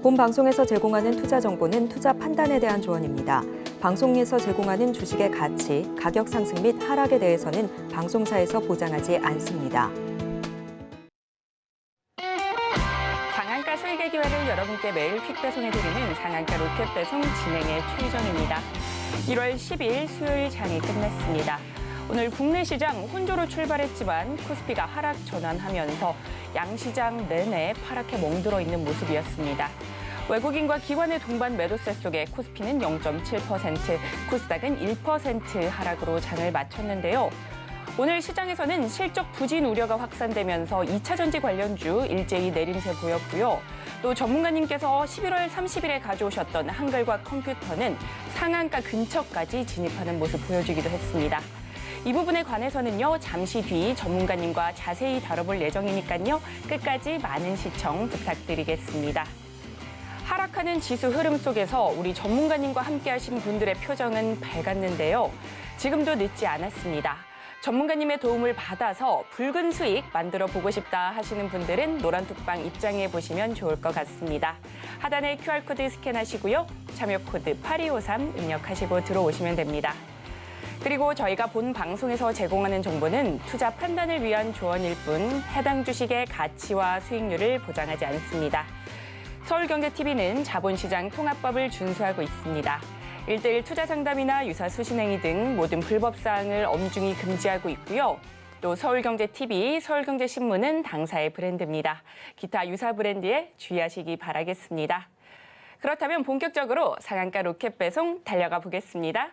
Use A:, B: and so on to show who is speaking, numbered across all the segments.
A: 본 방송에서 제공하는 투자 정보는 투자 판단에 대한 조언입니다. 방송에서 제공하는 주식의 가치, 가격 상승 및 하락에 대해서는 방송사에서 보장하지 않습니다.
B: 상한가 수익의 기회를 여러분께 매일 퀵 배송해드리는 상한가 로켓 배송 진행의 최희정입니다. 1월 10일 수요일 장이 끝났습니다. 오늘 국내 시장 혼조로 출발했지만 코스피가 하락 전환하면서 양시장 내내 파랗게 멍들어 있는 모습이었습니다. 외국인과 기관의 동반 매도세 속에 코스피는 0.7%, 코스닥은 1% 하락으로 장을 마쳤는데요. 오늘 시장에서는 실적 부진 우려가 확산되면서 2차 전지 관련주 일제히 내림세 보였고요. 또 전문가님께서 11월 30일에 가져오셨던 한글과 컴퓨터는 상한가 근처까지 진입하는 모습 보여주기도 했습니다. 이 부분에 관해서는요, 잠시 뒤 전문가님과 자세히 다뤄볼 예정이니까요, 끝까지 많은 시청 부탁드리겠습니다. 하락하는 지수 흐름 속에서 우리 전문가님과 함께 하신 분들의 표정은 밝았는데요. 지금도 늦지 않았습니다. 전문가님의 도움을 받아서 붉은 수익 만들어 보고 싶다 하시는 분들은 노란톡방 입장해 보시면 좋을 것 같습니다. 하단에 QR코드 스캔하시고요. 참여 코드 8253 입력하시고 들어오시면 됩니다. 그리고 저희가 본 방송에서 제공하는 정보는 투자 판단을 위한 조언일 뿐 해당 주식의 가치와 수익률을 보장하지 않습니다. 서울경제TV는 자본시장 통합법을 준수하고 있습니다. 1:1 투자 상담이나 유사 수신행위 등 모든 불법 사항을 엄중히 금지하고 있고요. 또 서울경제TV, 서울경제신문은 당사의 브랜드입니다. 기타 유사 브랜드에 주의하시기 바라겠습니다. 그렇다면 본격적으로 상한가 로켓 배송 달려가 보겠습니다.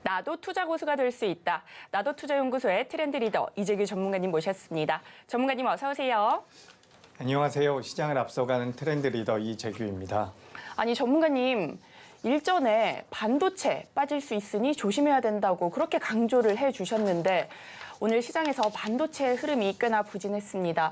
B: 나도 투자 고수가 될 수 있다. 나도 투자연구소의 트렌드 리더 이재규 전문가님 모셨습니다. 전문가님 어서 오세요.
C: 안녕하세요. 시장을 앞서가는 트렌드 리더 이재규입니다.
B: 아니 전문가님, 일전에 반도체 빠질 수 있으니 조심해야 된다고 그렇게 강조를 해주셨는데 오늘 시장에서 반도체의 흐름이 꽤나 부진했습니다.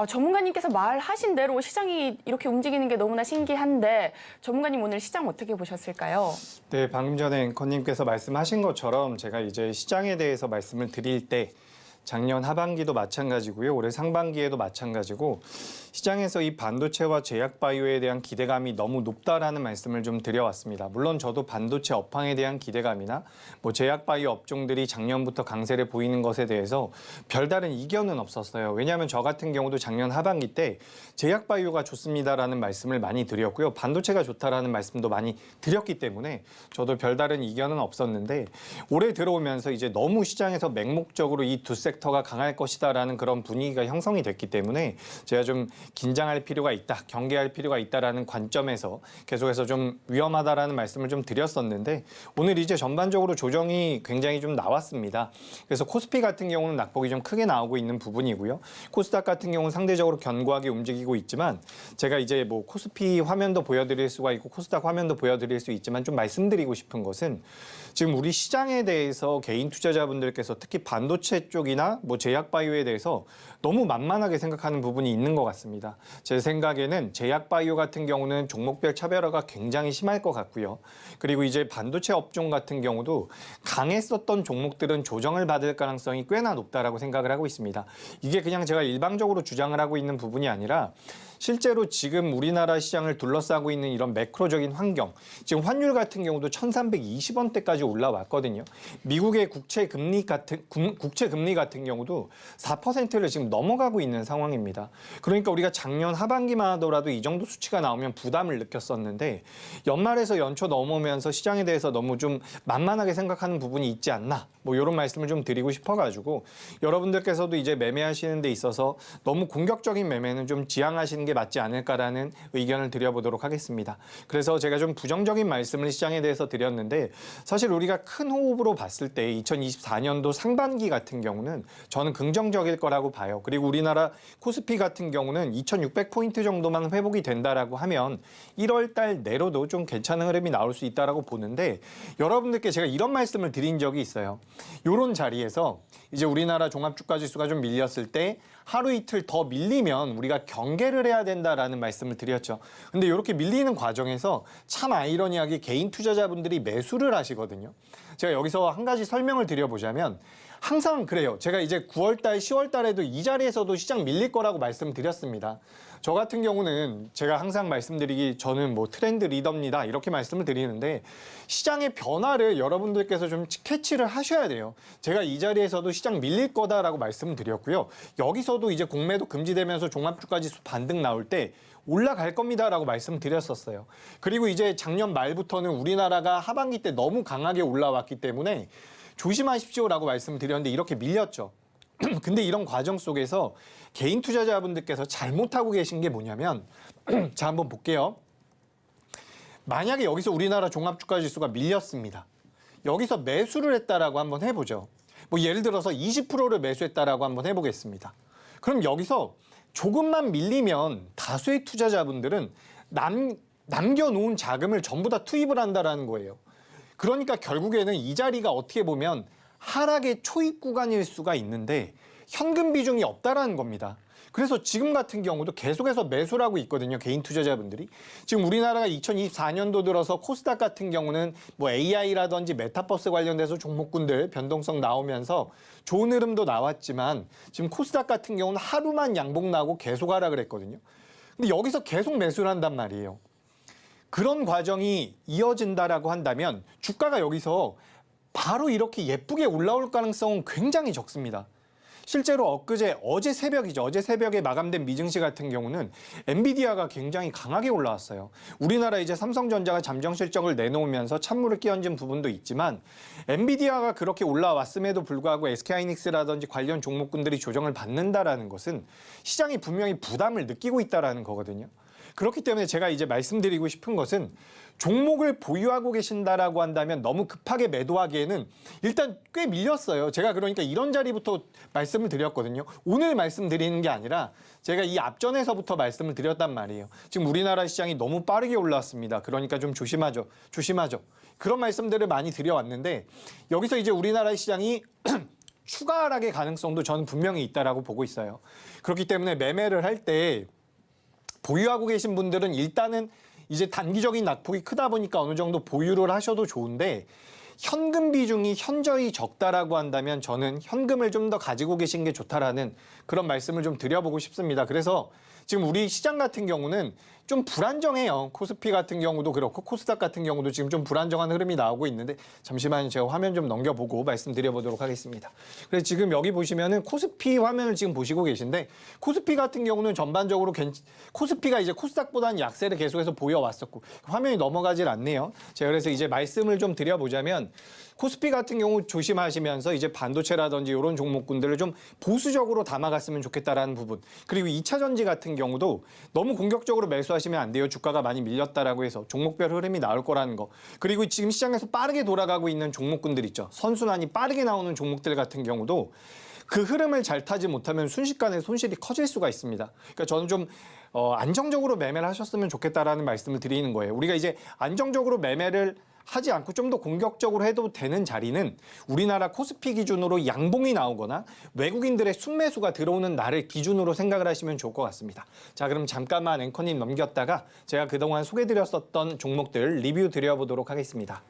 B: 전문가님께서 말하신 대로 시장이 이렇게 움직이는 게 너무나 신기한데 전문가님 오늘 시장 어떻게 보셨을까요?
C: 네, 방금 전에 앵커님께서 말씀하신 것처럼 제가 이제 시장에 대해서 말씀을 드릴 때 작년 하반기도 마찬가지고요. 올해 상반기에도 마찬가지고 시장에서 이 반도체와 제약바이오에 대한 기대감이 너무 높다라는 말씀을 좀 드려왔습니다. 물론 저도 반도체 업황에 대한 기대감이나 제약바이오 업종들이 작년부터 강세를 보이는 것에 대해서 별다른 이견은 없었어요. 왜냐하면 저 같은 경우도 작년 하반기 때 제약바이오가 좋습니다라는 말씀을 많이 드렸고요. 반도체가 좋다라는 말씀도 많이 드렸기 때문에 저도 별다른 이견은 없었는데 올해 들어오면서 이제 너무 시장에서 맹목적으로 이 두 섹터가 강할 것이다라는 그런 분위기가 형성이 됐기 때문에 제가 좀 긴장할 필요가 있다, 경계할 필요가 있다라는 관점에서 계속해서 좀 위험하다라는 말씀을 좀 드렸었는데 오늘 이제 전반적으로 조정이 굉장히 좀 나왔습니다. 그래서 코스피 같은 경우는 낙폭이 좀 크게 나오고 있는 부분이고요. 코스닥 같은 경우는 상대적으로 견고하게 움직이고 있지만 제가 이제 코스피 화면도 보여드릴 수가 있고 코스닥 화면도 보여드릴 수 있지만 좀 말씀드리고 싶은 것은 지금 우리 시장에 대해서 개인 투자자분들께서 특히 반도체 쪽이나 제약바이오에 대해서 너무 만만하게 생각하는 부분이 있는 것 같습니다. 제 생각에는 제약바이오 같은 경우는 종목별 차별화가 굉장히 심할 것 같고요. 그리고 이제 반도체 업종 같은 경우도 강했었던 종목들은 조정을 받을 가능성이 꽤나 높다라고 생각을 하고 있습니다. 이게 그냥 제가 일방적으로 주장을 하고 있는 부분이 아니라 실제로 지금 우리나라 시장을 둘러싸고 있는 이런 매크로적인 환경, 지금 환율 같은 경우도 1320원대까지 올라왔거든요. 미국의 국채 금리 같은 경우도 4%를 지금 넘어가고 있는 상황입니다. 그러니까 우리가 작년 하반기만 하더라도 이 정도 수치가 나오면 부담을 느꼈었는데 연말에서 연초 넘어오면서 시장에 대해서 너무 좀 만만하게 생각하는 부분이 있지 않나, 이런 말씀을 좀 드리고 싶어가지고 여러분들께서도 이제 매매하시는 데 있어서 너무 공격적인 매매는 좀 지양하시는 게 게 맞지 않을까라는 의견을 드려보도록 하겠습니다. 그래서 제가 좀 부정적인 말씀을 시장에 대해서 드렸는데 사실 우리가 큰 호흡으로 봤을 때 2024년도 상반기 같은 경우는 저는 긍정적일 거라고 봐요. 그리고 우리나라 코스피 같은 경우는 2600포인트 정도만 회복이 된다라고 하면 1월 달 내로도 좀 괜찮은 흐름이 나올 수 있다라고 보는데 여러분들께 제가 이런 말씀을 드린 적이 있어요. 이런 자리에서 이제 우리나라 종합주가지수가 좀 밀렸을 때 하루 이틀 더 밀리면 우리가 경계를 해야 된다라는 말씀을 드렸죠. 근데 이렇게 밀리는 과정에서 참 아이러니하게 개인 투자자분들이 매수를 하시거든요. 제가 여기서 한 가지 설명을 드려보자면 항상 그래요. 제가 이제 9월 달, 10월 달에도 이 자리에서도 시장 밀릴 거라고 말씀드렸습니다. 저 같은 경우는 제가 항상 말씀드리기 저는 뭐 트렌드 리더입니다. 이렇게 말씀을 드리는데 시장의 변화를 여러분들께서 좀 캐치를 하셔야 돼요. 제가 이 자리에서도 시장 밀릴 거다라고 말씀을 드렸고요. 여기서도 이제 공매도 금지되면서 종합주가지수 반등 나올 때 올라갈 겁니다라고 말씀드렸었어요. 그리고 이제 작년 말부터는 우리나라가 하반기 때 너무 강하게 올라왔기 때문에 조심하십시오라고 말씀드렸는데 이렇게 밀렸죠. 근데 이런 과정 속에서 개인 투자자분들께서 잘못하고 계신 게 뭐냐면 자 한번 볼게요. 만약에 여기서 우리나라 종합주가지수가 밀렸습니다. 여기서 매수를 했다라고 한번 해보죠. 뭐 예를 들어서 20%를 매수했다라고 한번 해보겠습니다. 그럼 여기서 조금만 밀리면 다수의 투자자분들은 남겨놓은 자금을 전부 다 투입을 한다라는 거예요. 그러니까 결국에는 이 자리가 어떻게 보면 하락의 초입 구간일 수가 있는데 현금 비중이 없다라는 겁니다. 그래서 지금 같은 경우도 계속해서 매수를 하고 있거든요. 개인 투자자분들이. 지금 우리나라가 2024년도 들어서 코스닥 같은 경우는 뭐 AI라든지 메타버스 관련돼서 종목군들 변동성 나오면서 좋은 흐름도 나왔지만 지금 코스닥 같은 경우는 하루만 양봉 나고 계속 하락을 했거든요. 근데 여기서 계속 매수를 한단 말이에요. 그런 과정이 이어진다라고 한다면 주가가 여기서 바로 이렇게 예쁘게 올라올 가능성은 굉장히 적습니다. 실제로 어제 새벽이죠. 어제 새벽에 마감된 미증시 같은 경우는 엔비디아가 굉장히 강하게 올라왔어요. 우리나라 이제 삼성전자가 잠정 실적을 내놓으면서 찬물을 끼얹은 부분도 있지만 엔비디아가 그렇게 올라왔음에도 불구하고 SK하이닉스라든지 관련 종목군들이 조정을 받는다라는 것은 시장이 분명히 부담을 느끼고 있다라는 거거든요. 그렇기 때문에 제가 이제 말씀드리고 싶은 것은 종목을 보유하고 계신다라고 한다면 너무 급하게 매도하기에는 일단 꽤 밀렸어요. 제가 그러니까 이런 자리부터 말씀을 드렸거든요. 오늘 말씀드리는 게 아니라 제가 이 앞전에서부터 말씀을 드렸단 말이에요. 지금 우리나라 시장이 너무 빠르게 올라왔습니다. 그러니까 좀 조심하죠. 그런 말씀들을 많이 드려왔는데 여기서 이제 우리나라 시장이 추가 하락의 가능성도 저는 분명히 있다라고 보고 있어요. 그렇기 때문에 매매를 할 때 보유하고 계신 분들은 일단은 이제 단기적인 낙폭이 크다 보니까 어느 정도 보유를 하셔도 좋은데 현금 비중이 현저히 적다라고 한다면 저는 현금을 좀 더 가지고 계신 게 좋다라는 그런 말씀을 좀 드려보고 싶습니다. 그래서 지금 우리 시장 같은 경우는 좀 불안정해요. 코스피 같은 경우도 그렇고 코스닥 같은 경우도 지금 좀 불안정한 흐름이 나오고 있는데 잠시만요. 제가 화면 좀 넘겨보고 말씀드려보도록 하겠습니다. 그래서 지금 여기 보시면은 코스피 화면을 지금 보시고 계신데 코스피 같은 경우는 전반적으로 코스피가 이제 코스닥보다는 약세를 계속해서 보여왔었고 화면이 넘어가질 않네요. 제가 그래서 이제 말씀을 좀 드려보자면 코스피 같은 경우 조심하시면서 이제 반도체라든지 이런 종목군들을 좀 보수적으로 담아갔으면 좋겠다라는 부분. 그리고 2차 전지 같은 경우도 너무 공격적으로 매수하시면 안 돼요. 주가가 많이 밀렸다라고 해서 종목별 흐름이 나올 거라는 거. 그리고 지금 시장에서 빠르게 돌아가고 있는 종목군들 있죠. 선순환이 빠르게 나오는 종목들 같은 경우도 그 흐름을 잘 타지 못하면 순식간에 손실이 커질 수가 있습니다. 그러니까 저는 좀 안정적으로 매매를 하셨으면 좋겠다라는 말씀을 드리는 거예요. 우리가 이제 안정적으로 매매를 하지 않고 좀 더 공격적으로 해도 되는 자리는 우리나라 코스피 기준으로 양봉이 나오거나 외국인들의 순매수가 들어오는 날을 기준으로 생각을 하시면 좋을 것 같습니다. 자, 그럼 잠깐만 앵커님 넘겼다가 제가 그동안 소개드렸었던 종목들 리뷰 드려보도록 하겠습니다.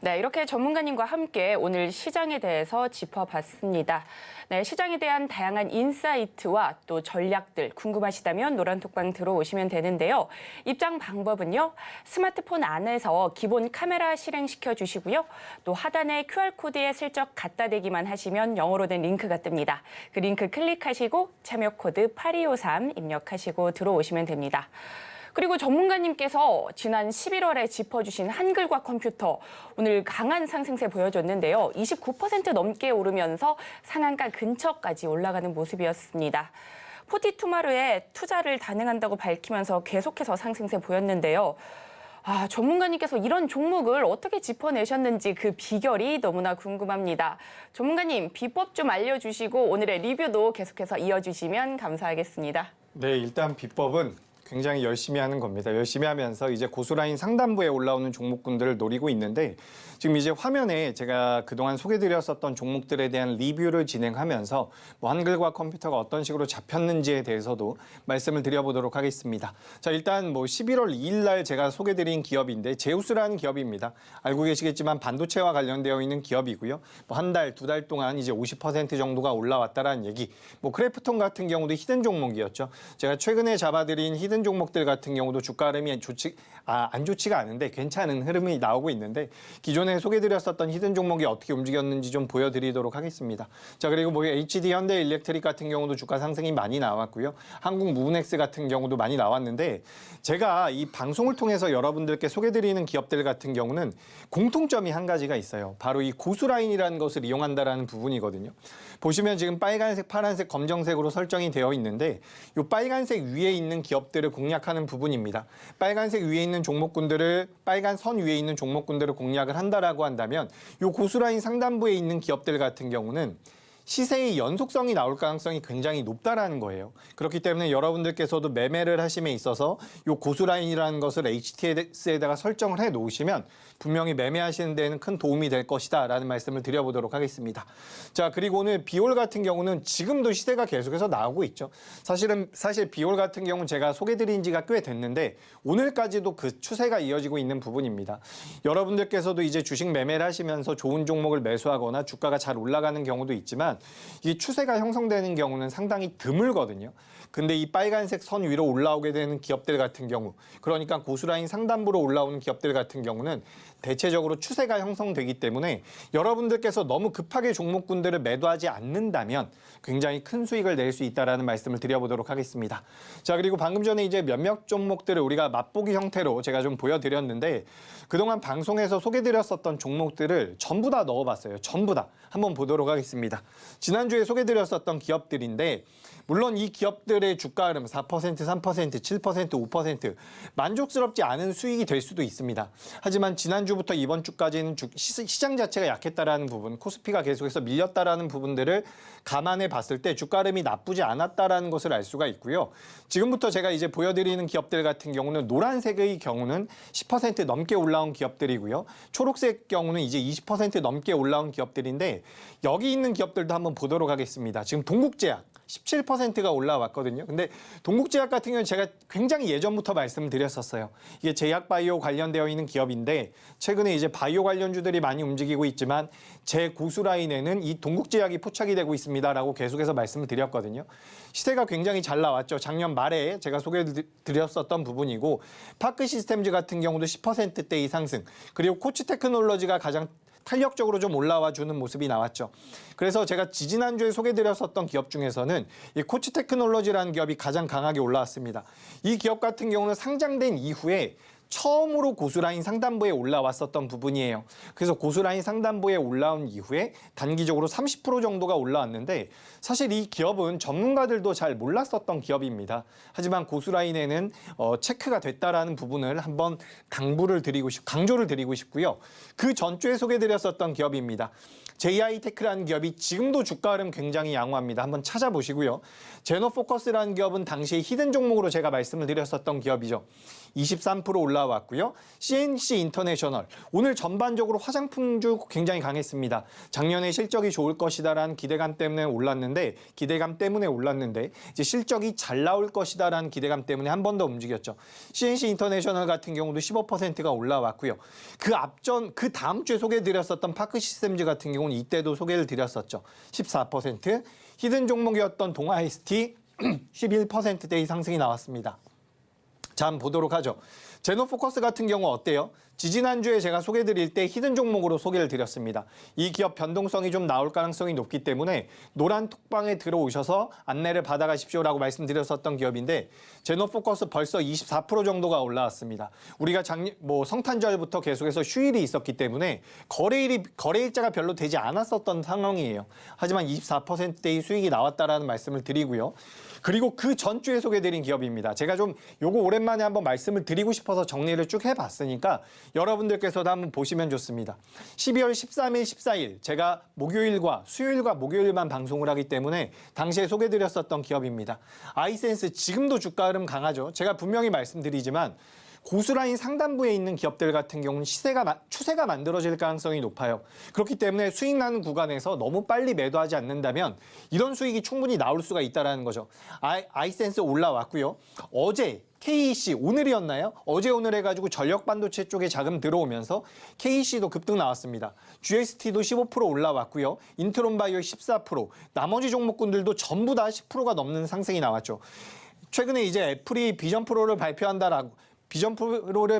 B: 네, 이렇게 전문가님과 함께 오늘 시장에 대해서 짚어봤습니다. 네, 시장에 대한 다양한 인사이트와 또 전략들 궁금하시다면 노란톡방 들어오시면 되는데요. 입장 방법은요. 스마트폰 안에서 기본 카메라 실행시켜 주시고요. 또 하단의 QR코드에 슬쩍 갖다 대기만 하시면 영어로 된 링크가 뜹니다. 그 링크 클릭하시고 참여 코드 8253 입력하시고 들어오시면 됩니다. 그리고 전문가님께서 지난 11월에 짚어주신 한글과 컴퓨터, 오늘 강한 상승세 보여줬는데요. 29% 넘게 오르면서 상한가 근처까지 올라가는 모습이었습니다. 포티투마르에 투자를 단행한다고 밝히면서 계속해서 상승세 보였는데요. 전문가님께서 이런 종목을 어떻게 짚어내셨는지 그 비결이 너무나 궁금합니다. 전문가님, 비법 좀 알려주시고 오늘의 리뷰도 계속해서 이어주시면 감사하겠습니다.
C: 네, 일단 비법은 굉장히 열심히 하는 겁니다. 열심히 하면서 이제 고수라인 상단부에 올라오는 종목군들을 노리고 있는데 지금 이제 화면에 제가 그동안 소개드렸었던 종목들에 대한 리뷰를 진행하면서 뭐 한글과 컴퓨터가 어떤 식으로 잡혔는지에 대해서도 말씀을 드려보도록 하겠습니다. 자, 일단 뭐 11월 2일 날 제가 소개드린 기업인데 제우스라는 기업입니다. 알고 계시겠지만 반도체와 관련되어 있는 기업이고요. 뭐 한 달, 두 달 동안 이제 50% 정도가 올라왔다라는 얘기. 뭐 크래프톤 같은 경우도 히든 종목이었죠. 제가 최근에 잡아드린 히든 종목들 같은 경우도 주가 흐름이 안 좋지가 않은데 괜찮은 흐름이 나오고 있는데 기존에 소개드렸었던 히든 종목이 어떻게 움직였는지 좀 보여드리도록 하겠습니다. 자, 그리고 뭐 HD 현대일렉트릭 같은 경우도 주가 상승이 많이 나왔고요. 한국무브넥스 같은 경우도 많이 나왔는데 제가 이 방송을 통해서 여러분들께 소개드리는 기업들 같은 경우는 공통점이 한 가지가 있어요. 바로 이 고수라인이라는 것을 이용한다라는 부분이거든요. 보시면 지금 빨간색, 파란색, 검정색으로 설정이 되어 있는데 이 빨간색 위에 있는 기업들을 공략하는 부분입니다. 빨간색 위에 있는 종목군들을 빨간 선 위에 있는 종목군들을 공략을 한다라고 한다면 이 고수라인 상단부에 있는 기업들 같은 경우는 시세의 연속성이 나올 가능성이 굉장히 높다라는 거예요. 그렇기 때문에 여러분들께서도 매매를 하심에 있어서 이 고수라인이라는 것을 HTS에다가 설정을 해 놓으시면 분명히 매매하시는 데는 큰 도움이 될 것이다 라는 말씀을 드려보도록 하겠습니다. 자, 그리고 오늘 비올 같은 경우는 지금도 시세가 계속해서 나오고 있죠. 사실 비올 같은 경우는 제가 소개드린 지가 꽤 됐는데 오늘까지도 그 추세가 이어지고 있는 부분입니다. 여러분들께서도 이제 주식 매매를 하시면서 좋은 종목을 매수하거나 주가가 잘 올라가는 경우도 있지만 이 추세가 형성되는 경우는 상당히 드물거든요. 근데 이 빨간색 선 위로 올라오게 되는 기업들 같은 경우, 그러니까 고수라인 상단부로 올라오는 기업들 같은 경우는 대체적으로 추세가 형성되기 때문에 여러분들께서 너무 급하게 종목군들을 매도하지 않는다면 굉장히 큰 수익을 낼 수 있다라는 말씀을 드려보도록 하겠습니다. 자, 그리고 방금 전에 이제 몇몇 종목들을 우리가 맛보기 형태로 제가 좀 보여드렸는데 그동안 방송에서 소개드렸었던 종목들을 전부 다 넣어봤어요. 전부 다. 한번 보도록 하겠습니다. 지난주에 소개드렸었던 기업들인데 물론 이 기업들의 주가 흐름 4%, 3%, 7%, 5% 만족스럽지 않은 수익이 될 수도 있습니다. 하지만 지난주부터 이번 주까지는 시장 자체가 약했다라는 부분, 코스피가 계속해서 밀렸다라는 부분들을 감안해 봤을 때 주가 흐름이 나쁘지 않았다라는 것을 알 수가 있고요. 지금부터 제가 이제 보여드리는 기업들 같은 경우는 노란색의 경우는 10% 넘게 올라온 기업들이고요. 초록색 경우는 이제 20% 넘게 올라온 기업들인데 여기 있는 기업들도 한번 보도록 하겠습니다. 지금 동국제약 17%가 올라왔거든요. 근데 동국제약 같은 경우는 제가 굉장히 예전부터 말씀을 드렸었어요. 이게 제약바이오 관련되어 있는 기업인데 최근에 이제 바이오 관련주들이 많이 움직이고 있지만 제 고수라인에는 이 동국제약이 포착이 되고 있습니다라고 계속해서 말씀을 드렸거든요. 시세가 굉장히 잘 나왔죠. 작년 말에 제가 소개드렸었던 부분이고 파크시스템즈 같은 경우도 10%대의 상승, 그리고 코치테크놀로지가 가장 탄력적으로 좀 올라와 주는 모습이 나왔죠. 그래서 제가 지지난주에 소개드렸었던 기업 중에서는 이 코치테크놀로지라는 기업이 가장 강하게 올라왔습니다. 이 기업 같은 경우는 상장된 이후에 처음으로 고수라인 상단부에 올라왔었던 부분이에요. 그래서 고수라인 상단부에 올라온 이후에 단기적으로 30% 정도가 올라왔는데 사실 이 기업은 전문가들도 잘 몰랐었던 기업입니다. 하지만 고수라인에는 체크가 됐다라는 부분을 한번 강조를 드리고 싶고요. 그 전주에 소개드렸었던 기업입니다. JI테크라는 기업이 지금도 주가 흐름 굉장히 양호합니다. 한번 찾아보시고요. 제노포커스라는 기업은 당시에 히든 종목으로 제가 말씀을 드렸었던 기업이죠. 23% 올라왔고요. CNC 인터내셔널 오늘 전반적으로 화장품주 굉장히 강했습니다. 작년에 실적이 좋을 것이다라는 기대감 때문에 올랐는데 이제 실적이 잘 나올 것이다라는 기대감 때문에 한 번 더 움직였죠. CNC 인터내셔널 같은 경우도 15%가 올라왔고요. 그 다음 주에 소개해드렸었던 파크시스템즈 같은 경우는 이때도 소개를 드렸었죠. 14%, 히든 종목이었던 동아ST 11%대의 상승이 나왔습니다. 자, 한번 보도록 하죠. 제노포커스 같은 경우 어때요? 지지난주에 제가 소개드릴 때 히든 종목으로 소개를 드렸습니다. 이 기업 변동성이 좀 나올 가능성이 높기 때문에 노란 톡방에 들어오셔서 안내를 받아가십시오라고 말씀드렸었던 기업인데 제노포커스 벌써 24% 정도가 올라왔습니다. 우리가 성탄절부터 계속해서 휴일이 있었기 때문에 거래일자가 별로 되지 않았었던 상황이에요. 하지만 24%대의 수익이 나왔다라는 말씀을 드리고요. 그리고 그 전주에 소개드린 기업입니다. 제가 좀 요거 오랜만에 한번 말씀을 드리고 싶어서 정리를 쭉 해봤으니까 여러분들께서도 한번 보시면 좋습니다. 12월 13일, 14일 제가 목요일과 수요일과 목요일만 방송을 하기 때문에 당시에 소개드렸었던 기업입니다. 아이센스 지금도 주가 흐름 강하죠. 제가 분명히 말씀드리지만 고수라인 상단부에 있는 기업들 같은 경우는 추세가 만들어질 가능성이 높아요. 그렇기 때문에 수익 나는 구간에서 너무 빨리 매도하지 않는다면 이런 수익이 충분히 나올 수가 있다는 거죠. 아이센스 올라왔고요. 어제 KEC 오늘이었나요? 어제 오늘 해가지고 전력 반도체 쪽에 자금 들어오면서 KEC도 급등 나왔습니다. GST도 15% 올라왔고요. 인트론바이오 14%, 나머지 종목군들도 전부 다 10%가 넘는 상승이 나왔죠. 최근에 이제 애플이 비전 프로를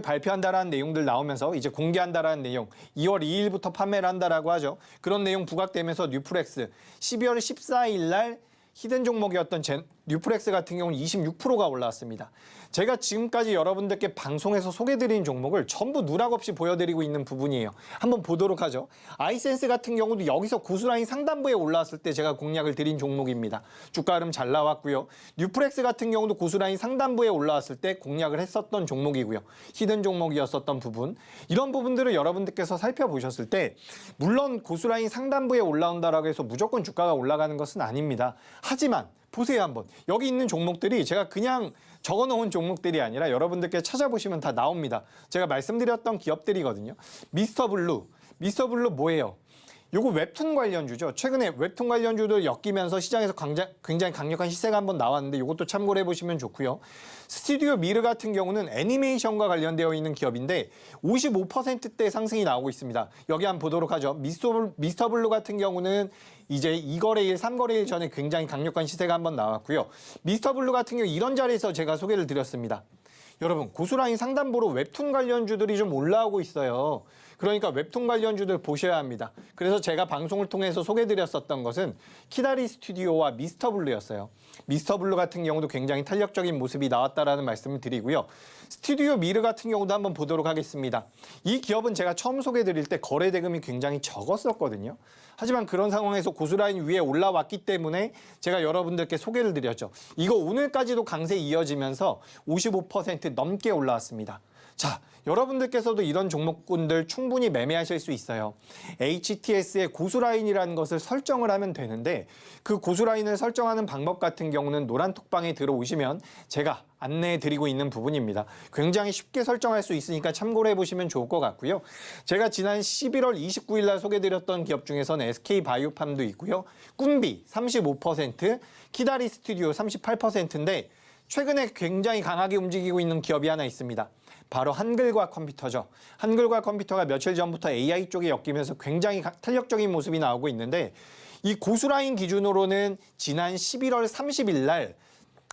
C: 발표한다라는 내용들 나오면서 이제 공개한다라는 내용, 2월 2일부터 판매를 한다라고 하죠. 그런 내용 부각되면서 뉴프렉스 12월 14일 날 히든 종목이었던 뉴프렉스 같은 경우는 26%가 올라왔습니다. 제가 지금까지 여러분들께 방송에서 소개드린 종목을 전부 누락 없이 보여드리고 있는 부분이에요. 한번 보도록 하죠. 아이센스 같은 경우도 여기서 고수라인 상단부에 올라왔을 때 제가 공략을 드린 종목입니다. 주가 흐름 잘 나왔고요. 뉴프렉스 같은 경우도 고수라인 상단부에 올라왔을 때 공략을 했었던 종목이고요. 히든 종목이었었던 부분. 이런 부분들을 여러분들께서 살펴보셨을 때 물론 고수라인 상단부에 올라온다라고 해서 무조건 주가가 올라가는 것은 아닙니다. 하지만 보세요 한번. 여기 있는 종목들이 제가 그냥 적어놓은 종목들이 아니라 여러분들께 찾아보시면 다 나옵니다. 제가 말씀드렸던 기업들이거든요. 미스터블루 뭐예요? 요거 웹툰 관련주죠. 최근에 웹툰 관련주들 엮이면서 시장에서 굉장히 강력한 시세가 한번 나왔는데 이것도 참고를 해보시면 좋고요. 스튜디오 미르 같은 경우는 애니메이션과 관련되어 있는 기업인데 55%대 상승이 나오고 있습니다. 여기 한번 보도록 하죠. 미스터블루 같은 경우는 이제 2거래일, 3거래일 전에 굉장히 강력한 시세가 한번 나왔고요. 미스터블루 같은 경우 이런 자리에서 제가 소개를 드렸습니다. 여러분 고수라인 상단부로 웹툰 관련주들이 좀 올라오고 있어요. 그러니까 웹툰 관련주들 보셔야 합니다. 그래서 제가 방송을 통해서 소개드렸었던 것은 키다리 스튜디오와 미스터블루였어요. 미스터블루 같은 경우도 굉장히 탄력적인 모습이 나왔다라는 말씀을 드리고요. 스튜디오 미르 같은 경우도 한번 보도록 하겠습니다. 이 기업은 제가 처음 소개드릴 때 거래 대금이 굉장히 적었었거든요. 하지만 그런 상황에서 고수라인 위에 올라왔기 때문에 제가 여러분들께 소개를 드렸죠. 이거 오늘까지도 강세 이어지면서 55% 넘게 올라왔습니다. 자, 여러분들께서도 이런 종목군들 충분히 매매하실 수 있어요. HTS의 고수라인이라는 것을 설정을 하면 되는데 그 고수라인을 설정하는 방법 같은 경우는 노란톡방에 들어오시면 제가 안내해 드리고 있는 부분입니다. 굉장히 쉽게 설정할 수 있으니까 참고를 해보시면 좋을 것 같고요. 제가 지난 11월 29일 날 소개드렸던 기업 중에서는 SK바이오팜도 있고요. 꾼비 35%, 키다리 스튜디오 38%인데 최근에 굉장히 강하게 움직이고 있는 기업이 하나 있습니다. 바로 한글과 컴퓨터죠. 한글과 컴퓨터가 며칠 전부터 AI 쪽에 엮이면서 굉장히 탄력적인 모습이 나오고 있는데 이 고수라인 기준으로는 지난 11월 30일 날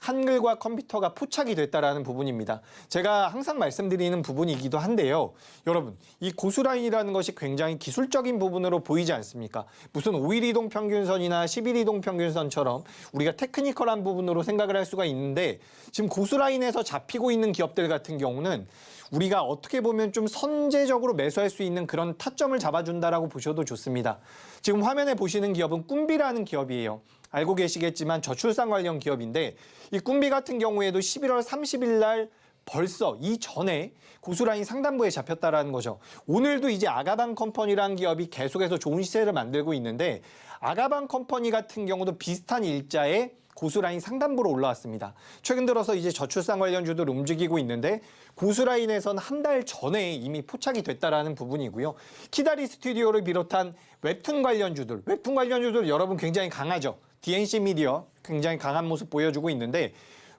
C: 한글과 컴퓨터가 포착이 됐다라는 부분입니다. 제가 항상 말씀드리는 부분이기도 한데요. 여러분, 이 고수라인이라는 것이 굉장히 기술적인 부분으로 보이지 않습니까? 무슨 5일 이동 평균선이나 10일 이동 평균선처럼 우리가 테크니컬한 부분으로 생각을 할 수가 있는데 지금 고수라인에서 잡히고 있는 기업들 같은 경우는 우리가 어떻게 보면 좀 선제적으로 매수할 수 있는 그런 타점을 잡아준다라고 보셔도 좋습니다. 지금 화면에 보시는 기업은 꾼비라는 기업이에요. 알고 계시겠지만 저출산 관련 기업인데 이 꾼비 같은 경우에도 11월 30일 날 벌써 이전에 고수라인 상단부에 잡혔다라는 거죠. 오늘도 이제 아가방 컴퍼니라는 기업이 계속해서 좋은 시세를 만들고 있는데 아가방 컴퍼니 같은 경우도 비슷한 일자에 고수라인 상단부로 올라왔습니다. 최근 들어서 이제 저출산 관련주들 움직이고 있는데 고수라인에선 한 달 전에 이미 포착이 됐다라는 부분이고요. 키다리 스튜디오를 비롯한 웹툰 관련주들 여러분 굉장히 강하죠. DNC 미디어 굉장히 강한 모습 보여주고 있는데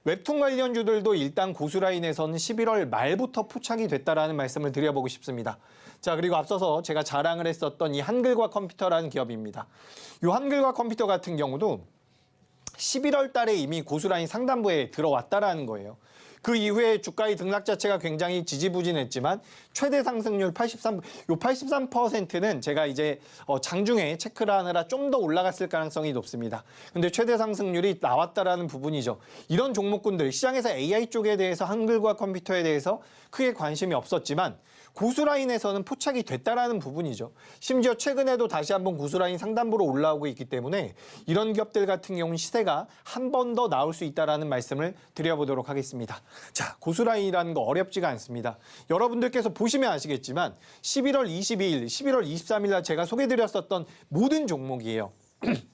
C: 웹툰 관련주들도 일단 고수라인에서는 11월 말부터 포착이 됐다라는 말씀을 드려보고 싶습니다. 자, 그리고 앞서서 제가 자랑을 했었던 이 한글과 컴퓨터라는 기업입니다. 이 한글과 컴퓨터 같은 경우도 11월 달에 이미 고수라인 상단부에 들어왔다라는 거예요. 그 이후에 주가의 등락 자체가 굉장히 지지부진했지만 최대 상승률 83%는 제가 이제 장중에 체크를 하느라 좀 더 올라갔을 가능성이 높습니다. 근데 최대 상승률이 나왔다라는 부분이죠. 이런 종목군들 시장에서 AI 쪽에 대해서 한글과 컴퓨터에 대해서 크게 관심이 없었지만 고수라인에서는 포착이 됐다라는 부분이죠. 심지어 최근에도 다시 한번 고수라인 상단부로 올라오고 있기 때문에 이런 기업들 같은 경우는 시세가 한 번 더 나올 수 있다라는 말씀을 드려보도록 하겠습니다. 자, 고수라인이라는 거 어렵지가 않습니다. 여러분들께서 보시면 아시겠지만 11월 22일, 11월 23일 날 제가 소개드렸었던 모든 종목이에요.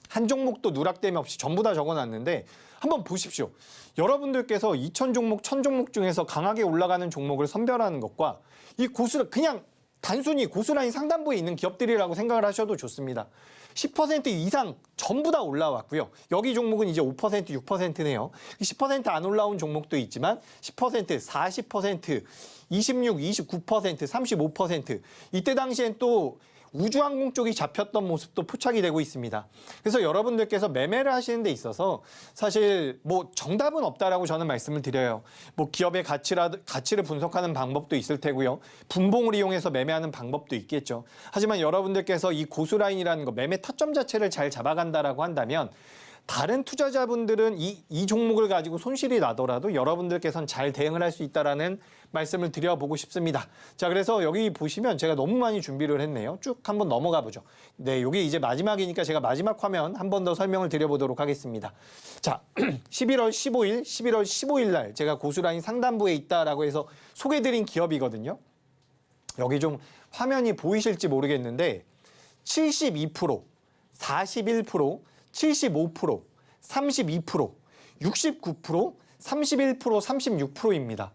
C: 한 종목도 누락됨이 없이 전부 다 적어놨는데 한번 보십시오. 여러분들께서 2,000종목, 1,000종목 중에서 강하게 올라가는 종목을 선별하는 것과 이 그냥 단순히 고수라인 상단부에 있는 기업들이라고 생각을 하셔도 좋습니다. 10% 이상 전부 다 올라왔고요. 여기 종목은 이제 5%, 6%네요. 10% 안 올라온 종목도 있지만 10%, 40%, 26, 29%, 35% 이때 당시엔 또 우주항공 쪽이 잡혔던 모습도 포착이 되고 있습니다. 그래서 여러분들께서 매매를 하시는 데 있어서 사실 뭐 정답은 없다라고 저는 말씀을 드려요. 뭐 기업의 가치를 분석하는 방법도 있을 테고요. 분봉을 이용해서 매매하는 방법도 있겠죠. 하지만 여러분들께서 이 고수라인이라는 거 매매 타점 자체를 잘 잡아간다라고 한다면 다른 투자자분들은 이 종목을 가지고 손실이 나더라도 여러분들께서는 잘 대응을 할 수 있다라는 말씀을 드려보고 싶습니다. 자, 그래서 여기 보시면 제가 너무 많이 준비를 했네요. 쭉 한번 넘어가 보죠. 네, 여기 이제 마지막이니까 제가 마지막 화면 한 번 더 설명을 드려보도록 하겠습니다. 자, 11월 15일, 11월 15일 날 제가 고수라인 상단부에 있다라고 해서 소개드린 기업이거든요. 여기 좀 화면이 보이실지 모르겠는데 72%, 41%, 75%, 32%, 69%, 31%, 36%입니다.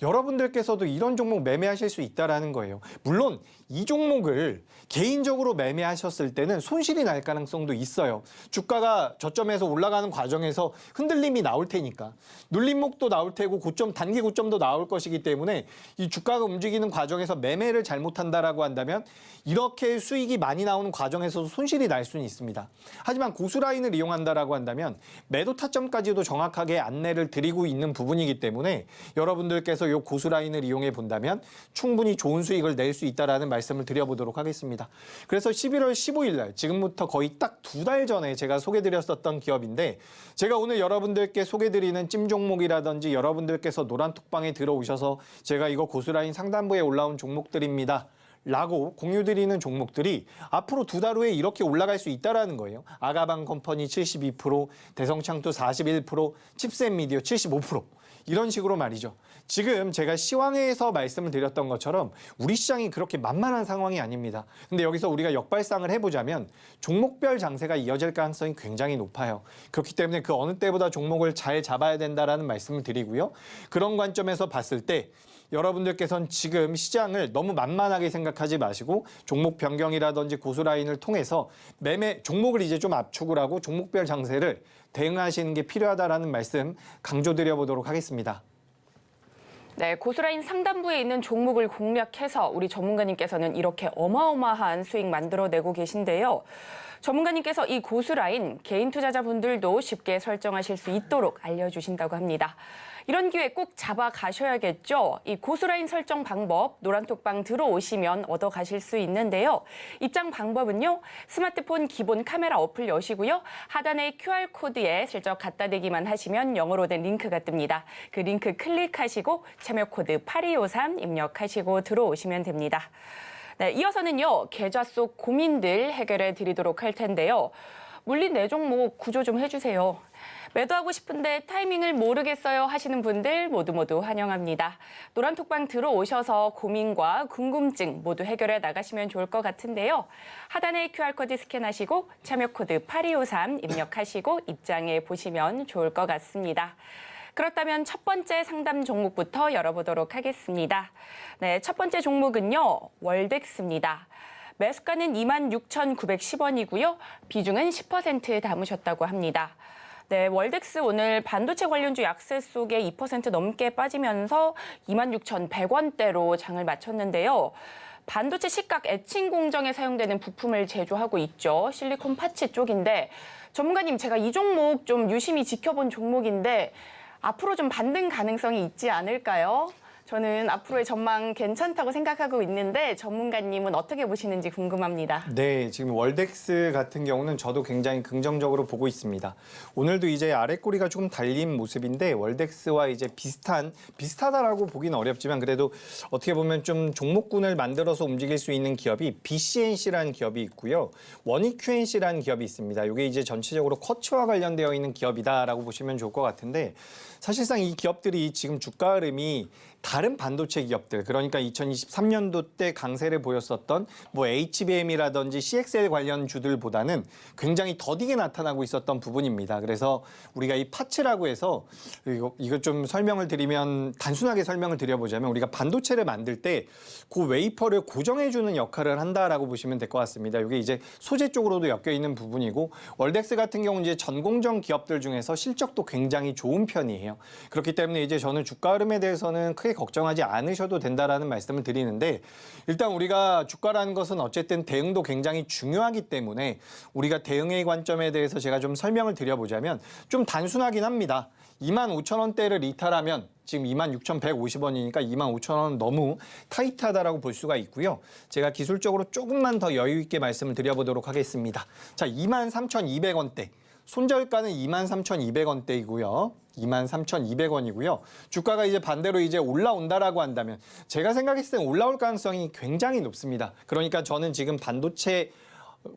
C: 여러분들께서도 이런 종목 매매하실 수 있다는 거예요. 물론 이 종목을 개인적으로 매매하셨을 때는 손실이 날 가능성도 있어요. 주가가 저점에서 올라가는 과정에서 흔들림이 나올 테니까. 눌림목도 나올 테고 단기 고점도 나올 것이기 때문에 이 주가가 움직이는 과정에서 매매를 잘못한다라고 한다면 이렇게 수익이 많이 나오는 과정에서도 손실이 날 수는 있습니다. 하지만 고수라인을 이용한다라고 한다면 매도 타점까지도 정확하게 안내를 드리고 있는 부분이기 때문에 여러분들께서 이 고수라인을 이용해 본다면 충분히 좋은 수익을 낼 수 있다라는 말씀을 드려보도록 하겠습니다. 그래서 11월 15일 날 지금부터 거의 딱 2달 전에 제가 소개드렸었던 기업인데 제가 오늘 여러분들께 소개드리는 찜 종목이라든지 여러분들께서 노란톡방에 들어오셔서 제가 이거 고수라인 상단부에 올라온 종목들입니다. 라고 공유드리는 종목들이 앞으로 2달 후에 이렇게 올라갈 수 있다는 거예요. 아가방 컴퍼니 72%, 대성창투 41%, 칩셋미디어 75%. 이런 식으로 말이죠. 지금 제가 시황에서 말씀을 드렸던 것처럼 우리 시장이 그렇게 만만한 상황이 아닙니다. 근데 여기서 우리가 역발상을 해보자면 종목별 장세가 이어질 가능성이 굉장히 높아요. 그렇기 때문에 그 어느 때보다 종목을 잘 잡아야 된다라는 말씀을 드리고요. 그런 관점에서 봤을 때 여러분들께서는 지금 시장을 너무 만만하게 생각하지 마시고 종목 변경이라든지 고수라인을 통해서 종목을 이제 좀 압축을 하고 종목별 장세를 대응하시는 게 필요하다라는 말씀 강조드려 보도록 하겠습니다.
B: 네, 고수라인 상단부에 있는 종목을 공략해서 우리 전문가님께서는 이렇게 어마어마한 수익 만들어내고 계신데요. 전문가님께서 이 고수라인 개인 투자자분들도 쉽게 설정하실 수 있도록 알려주신다고 합니다. 이런 기회 꼭 잡아가셔야겠죠. 이 고수라인 설정 방법 노란톡방 들어오시면 얻어가실 수 있는데요. 입장 방법은요. 스마트폰 기본 카메라 어플 여시고요. 하단의 QR코드에 슬쩍 갖다 대기만 하시면 영어로 된 링크가 뜹니다. 그 링크 클릭하시고 참여 코드 8253 입력하시고 들어오시면 됩니다. 네, 이어서는요. 계좌 속 고민들 해결해 드리도록 할 텐데요. 물린 내 종목 구조 좀 해주세요. 매도하고 싶은데 타이밍을 모르겠어요 하시는 분들 모두 환영합니다. 노란톡방 들어오셔서 고민과 궁금증 모두 해결해 나가시면 좋을 것 같은데요. 하단의 QR코드 스캔하시고 참여 코드 8253 입력하시고 입장해 보시면 좋을 것 같습니다. 그렇다면 첫 번째 상담 종목부터 열어보도록 하겠습니다. 네, 첫 번째 종목은요. 월덱스입니다. 매수가는 26,910원이고요. 비중은 10% 담으셨다고 합니다. 네, 월덱스 오늘 반도체 관련주 약세 속에 2% 넘게 빠지면서 26,100원대로 장을 마쳤는데요. 반도체 식각 애칭 공정에 사용되는 부품을 제조하고 있죠. 실리콘 파츠 쪽인데 전문가님 제가 이 종목 좀 유심히 지켜본 종목인데 앞으로 좀 반등 가능성이 있지 않을까요? 저는 앞으로의 전망 괜찮다고 생각하고 있는데 전문가님은 어떻게 보시는지 궁금합니다.
C: 네, 지금 월덱스 같은 경우는 저도 굉장히 긍정적으로 보고 있습니다. 오늘도 이제 아래 꼬리가 조금 달린 모습인데 월덱스와 이제 비슷하다라고 보기는 어렵지만 그래도 어떻게 보면 좀 종목군을 만들어서 움직일 수 있는 기업이 BCNC라는 기업이 있고요. 원익QNC라는 기업이 있습니다. 이게 이제 전체적으로 쿼츠와 관련되어 있는 기업이다라고 보시면 좋을 것 같은데 사실상 이 기업들이 지금 주가 흐름이 다른 반도체 기업들, 그러니까 2023년도 때 강세를 보였었던 뭐 HBM이라든지 CXL 관련 주들보다는 굉장히 더디게 나타나고 있었던 부분입니다. 그래서 우리가 이 파츠라고 해서 이거 좀 설명을 드리면 단순하게 설명을 드려보자면 우리가 반도체를 만들 때 그 웨이퍼를 고정해주는 역할을 한다라고 보시면 될 것 같습니다. 이게 이제 소재 쪽으로도 엮여 있는 부분이고 월덱스 같은 경우는 이제 전공정 기업들 중에서 실적도 굉장히 좋은 편이에요. 그렇기 때문에 이제 저는 주가 흐름에 대해서는 크게 걱정하지 않으셔도 된다라는 말씀을 드리는데 일단 우리가 주가라는 것은 어쨌든 대응도 굉장히 중요하기 때문에 우리가 대응의 관점에 대해서 제가 좀 설명을 드려보자면 좀 단순하긴 합니다. 25,000원대를 이탈하면 지금 26,150원이니까 25,000원은 너무 타이트하다라고 볼 수가 있고요. 제가 기술적으로 조금만 더 여유 있게 말씀을 드려보도록 하겠습니다. 자, 23,200원대. 손절가는 23,200원대이고요. 23,200원이고요. 주가가 이제 반대로 이제 올라온다라고 한다면 제가 생각했을 때 올라올 가능성이 굉장히 높습니다. 그러니까 저는 지금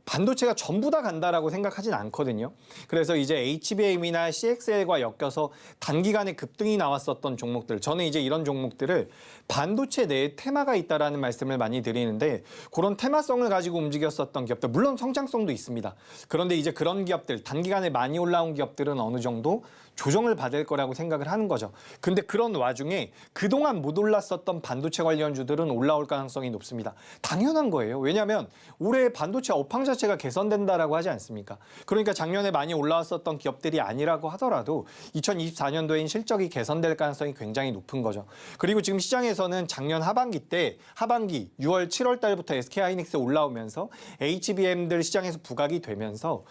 C: 반도체가 전부 다 간다라고 생각하진 않거든요. 그래서 이제 HBM이나 CXL과 엮여서 단기간에 급등이 나왔었던 종목들, 저는 이제 이런 종목들을 반도체 내에 테마가 있다라는 말씀을 많이 드리는데 그런 테마성을 가지고 움직였었던 기업들, 물론 성장성도 있습니다. 그런데 이제 그런 기업들, 단기간에 많이 올라온 기업들은 어느 정도 조정을 받을 거라고 생각을 하는 거죠. 근데 그런 와중에 그동안 못 올랐었던 반도체 관련주들은 올라올 가능성이 높습니다. 당연한 거예요. 왜냐하면 올해 반도체 업황 자체가 개선된다라고 하지 않습니까? 그러니까 작년에 많이 올라왔었던 기업들이 아니라고 하더라도 2024년도엔 실적이 개선될 가능성이 굉장히 높은 거죠. 그리고 지금 시장에서는 작년 하반기 6월, 7월 달부터 SK하이닉스 올라오면서 HBM들 시장에서 부각이 되면서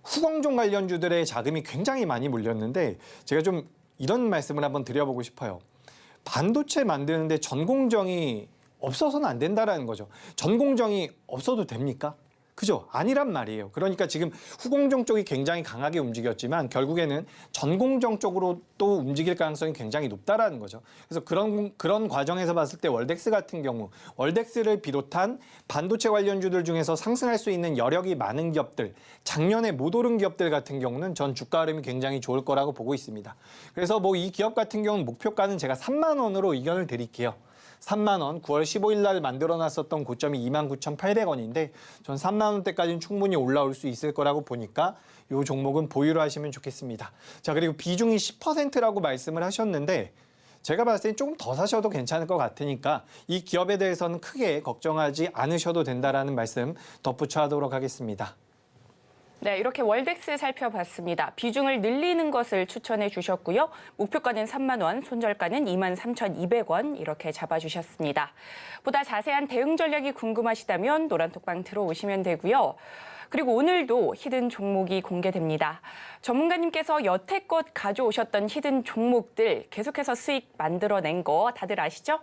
C: 후공정 관련주들의 자금이 굉장히 많이 몰렸는데 제가 좀 이런 말씀을 한번 드려보고 싶어요. 반도체 만드는데 전공정이 없어서는 안 된다라는 거죠. 전공정이 없어도 됩니까? 그죠? 아니란 말이에요. 그러니까 지금 후공정 쪽이 굉장히 강하게 움직였지만 결국에는 전공정 쪽으로 또 움직일 가능성이 굉장히 높다라는 거죠. 그래서 그런 과정에서 봤을 때 월덱스 같은 경우, 월덱스를 비롯한 반도체 관련주들 중에서 상승할 수 있는 여력이 많은 기업들, 작년에 못 오른 기업들 같은 경우는 전 주가 흐름이 굉장히 좋을 거라고 보고 있습니다. 그래서 뭐 이 기업 같은 경우는 목표가는 제가 3만 원으로 의견을 드릴게요. 3만 원, 9월 15일 날 만들어놨었던 고점이 29,800원인데 전 3만 원대까지는 충분히 올라올 수 있을 거라고 보니까 이 종목은 보유를 하시면 좋겠습니다. 자, 그리고 비중이 10%라고 말씀을 하셨는데 제가 봤을 때 조금 더 사셔도 괜찮을 것 같으니까 이 기업에 대해서는 크게 걱정하지 않으셔도 된다라는 말씀 덧붙여 하도록 하겠습니다.
B: 네, 이렇게 월덱스 살펴봤습니다. 비중을 늘리는 것을 추천해 주셨고요. 목표가는 3만 원, 손절가는 23,200원 이렇게 잡아주셨습니다. 보다 자세한 대응 전략이 궁금하시다면 노란톡방 들어오시면 되고요. 그리고 오늘도 히든 종목이 공개됩니다. 전문가님께서 여태껏 가져오셨던 히든 종목들 계속해서 수익 만들어낸 거 다들 아시죠?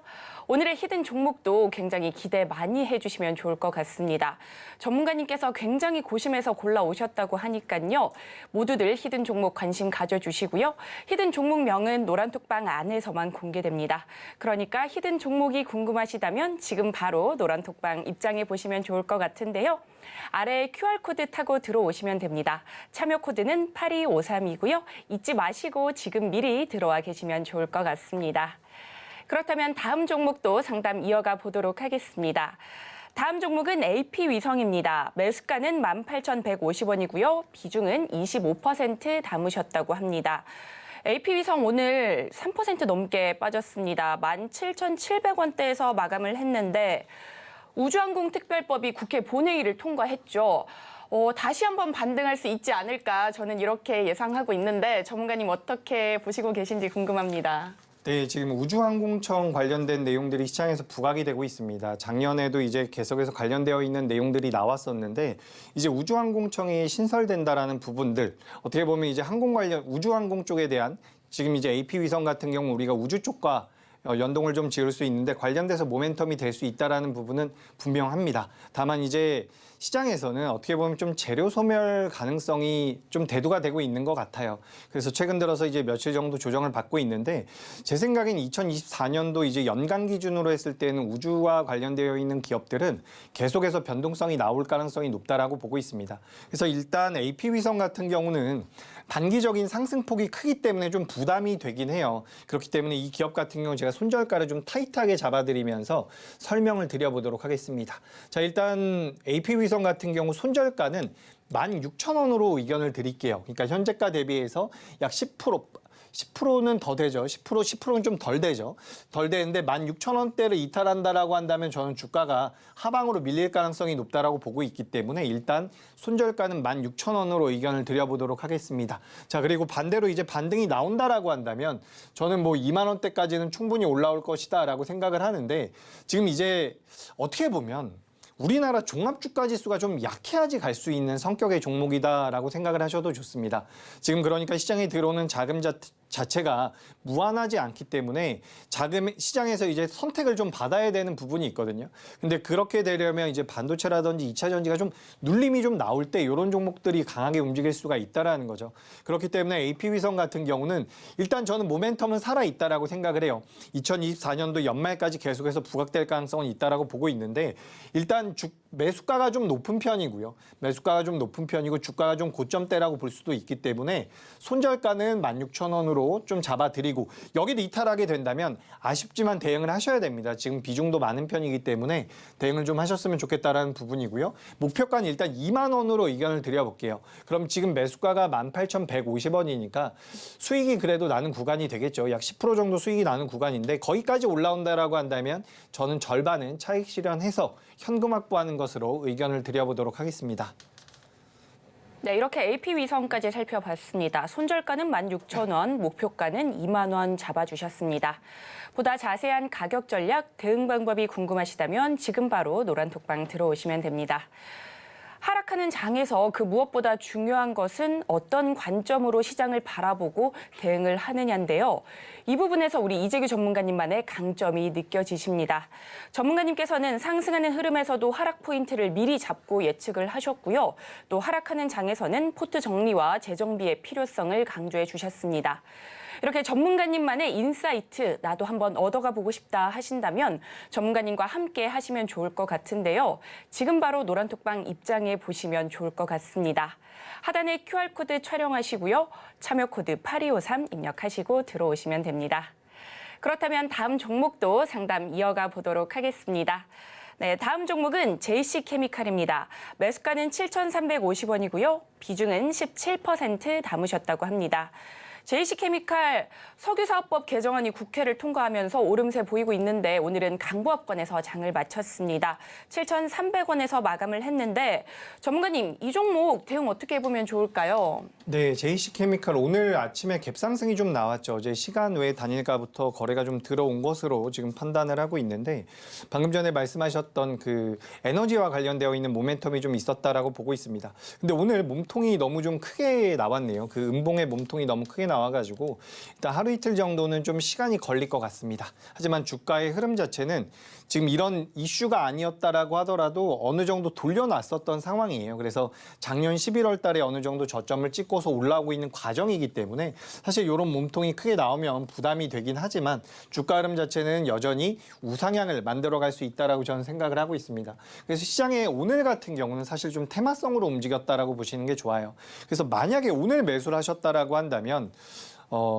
B: 오늘의 히든 종목도 굉장히 기대 많이 해주시면 좋을 것 같습니다. 전문가님께서 굉장히 고심해서 골라오셨다고 하니까요. 모두들 히든 종목 관심 가져주시고요. 히든 종목명은 노란톡방 안에서만 공개됩니다. 그러니까 히든 종목이 궁금하시다면 지금 바로 노란톡방 입장해 보시면 좋을 것 같은데요. 아래 QR코드 타고 들어오시면 됩니다. 참여 코드는 8253이고요. 잊지 마시고 지금 미리 들어와 계시면 좋을 것 같습니다. 그렇다면 다음 종목도 상담 이어가 보도록 하겠습니다. 다음 종목은 AP위성입니다. 매수가는 18,150원이고요. 비중은 25% 담으셨다고 합니다. AP위성 오늘 3% 넘게 빠졌습니다. 17,700원대에서 마감을 했는데 우주항공특별법이 국회 본회의를 통과했죠. 다시 한번 반등할 수 있지 않을까 저는 이렇게 예상하고 있는데 전문가님 어떻게 보시고 계신지 궁금합니다.
C: 네, 지금 우주항공청 관련된 내용들이 시장에서 부각이 되고 있습니다. 작년에도 이제 계속해서 관련되어 있는 내용들이 나왔었는데 이제 우주항공청이 신설된다라는 부분들 어떻게 보면 이제 우주항공 쪽에 대한 지금 이제 AP위성 같은 경우 우리가 우주 쪽과 연동을 좀 지을 수 있는데 관련돼서 모멘텀이 될 수 있다라는 부분은 분명합니다. 다만 이제 시장에서는 어떻게 보면 좀 재료 소멸 가능성이 좀 대두가 되고 있는 것 같아요. 그래서 최근 들어서 이제 며칠 정도 조정을 받고 있는데 제 생각엔 2024년도 이제 연간 기준으로 했을 때는 우주와 관련되어 있는 기업들은 계속해서 변동성이 나올 가능성이 높다라고 보고 있습니다. 그래서 일단 AP위성 같은 경우는 단기적인 상승폭이 크기 때문에 좀 부담이 되긴 해요. 그렇기 때문에 이 기업 같은 경우 제가 손절가를 좀 타이트하게 잡아드리면서 설명을 드려보도록 하겠습니다. 자, 일단 AP위성 같은 경우 손절가는 16,000원으로 의견을 드릴게요. 그러니까 현재가 대비해서 약 10%는 더 되죠. 10%는 좀 덜 되죠. 덜 되는데 16,000원대를 이탈한다라고 한다면 저는 주가가 하방으로 밀릴 가능성이 높다라고 보고 있기 때문에 일단 손절가는 16,000원으로 의견을 드려보도록 하겠습니다. 자, 그리고 반대로 이제 반등이 나온다라고 한다면 저는 뭐 2만 원대까지는 충분히 올라올 것이다라고 생각을 하는데 지금 이제 어떻게 보면 우리나라 종합주가지수가 좀 약해야지 갈 수 있는 성격의 종목이다라고 생각을 하셔도 좋습니다. 지금 그러니까 시장에 들어오는 자금 자체가 무한하지 않기 때문에 자금 시장에서 이제 선택을 좀 받아야 되는 부분이 있거든요. 근데 그렇게 되려면 이제 반도체라든지 2차 전지가 좀 눌림이 좀 나올 때 이런 종목들이 강하게 움직일 수가 있다라는 거죠. 그렇기 때문에 AP위성 같은 경우는 일단 저는 모멘텀은 살아 있다라고 생각을 해요. 2024년도 연말까지 계속해서 부각될 가능성은 있다라고 보고 있는데 일단 매수가가 좀 높은 편이고요. 매수가가 좀 높은 편이고 주가가 좀 고점대라고 볼 수도 있기 때문에 손절가는 16,000원으로 좀 잡아드리고 여기도 이탈하게 된다면 아쉽지만 대응을 하셔야 됩니다. 지금 비중도 많은 편이기 때문에 대응을 좀 하셨으면 좋겠다라는 부분이고요. 목표가는 일단 2만 원으로 의견을 드려볼게요. 그럼 지금 매수가가 18,150원이니까 수익이 그래도 나는 구간이 되겠죠. 약 10% 정도 수익이 나는 구간인데 거기까지 올라온다라고 한다면 저는 절반은 차익 실현해서 현금 확보하는 것으로 의견을 드려보도록 하겠습니다.
B: 네, 이렇게 AP위성까지 살펴봤습니다. 손절가는 16,000원, 목표가는 2만 원 잡아주셨습니다. 보다 자세한 가격 전략, 대응 방법이 궁금하시다면 지금 바로 노란톡방 들어오시면 됩니다. 하락하는 장에서 그 무엇보다 중요한 것은 어떤 관점으로 시장을 바라보고 대응을 하느냐인데요. 이 부분에서 우리 이재규 전문가님만의 강점이 느껴지십니다. 전문가님께서는 상승하는 흐름에서도 하락 포인트를 미리 잡고 예측을 하셨고요. 또 하락하는 장에서는 포트 정리와 재정비의 필요성을 강조해 주셨습니다. 이렇게 전문가님만의 인사이트 나도 한번 얻어가 보고 싶다 하신다면 전문가님과 함께 하시면 좋을 것 같은데요. 지금 바로 노란톡방 입장해 보시면 좋을 것 같습니다. 하단에 QR코드 촬영하시고요. 참여 코드 8253 입력하시고 들어오시면 됩니다. 그렇다면 다음 종목도 상담 이어가 보도록 하겠습니다. 네, 다음 종목은 JC케미칼입니다. 매수가는 7,350원이고요. 비중은 17% 담으셨다고 합니다. JC케미칼 석유사업법 개정안이 국회를 통과하면서 오름세 보이고 있는데 오늘은 강보합권에서 장을 마쳤습니다. 7,300원에서 마감을 했는데 전문가님, 이 종목 대응 어떻게 해보면 좋을까요?
C: 네, JC케미칼 오늘 아침에 갭상승이 좀 나왔죠. 어제 시간 외 단일가부터 거래가 좀 들어온 것으로 지금 판단을 하고 있는데 방금 전에 말씀하셨던 그 에너지와 관련되어 있는 모멘텀이 좀 있었다라고 보고 있습니다. 근데 오늘 몸통이 너무 좀 크게 나왔네요. 그 음봉의 몸통이 너무 크게 나와가지고 일단 하루 이틀 정도는 좀 시간이 걸릴 것 같습니다. 하지만 주가의 흐름 자체는 지금 이런 이슈가 아니었다라고 하더라도 어느 정도 돌려놨었던 상황이에요. 그래서 작년 11월 달에 어느 정도 저점을 찍고서 올라오고 있는 과정이기 때문에 사실 이런 몸통이 크게 나오면 부담이 되긴 하지만 주가 흐름 자체는 여전히 우상향을 만들어갈 수 있다라고 저는 생각을 하고 있습니다. 그래서 시장에 오늘 같은 경우는 사실 좀 테마성으로 움직였다라고 보시는 게 좋아요. 그래서 만약에 오늘 매수를 하셨다라고 한다면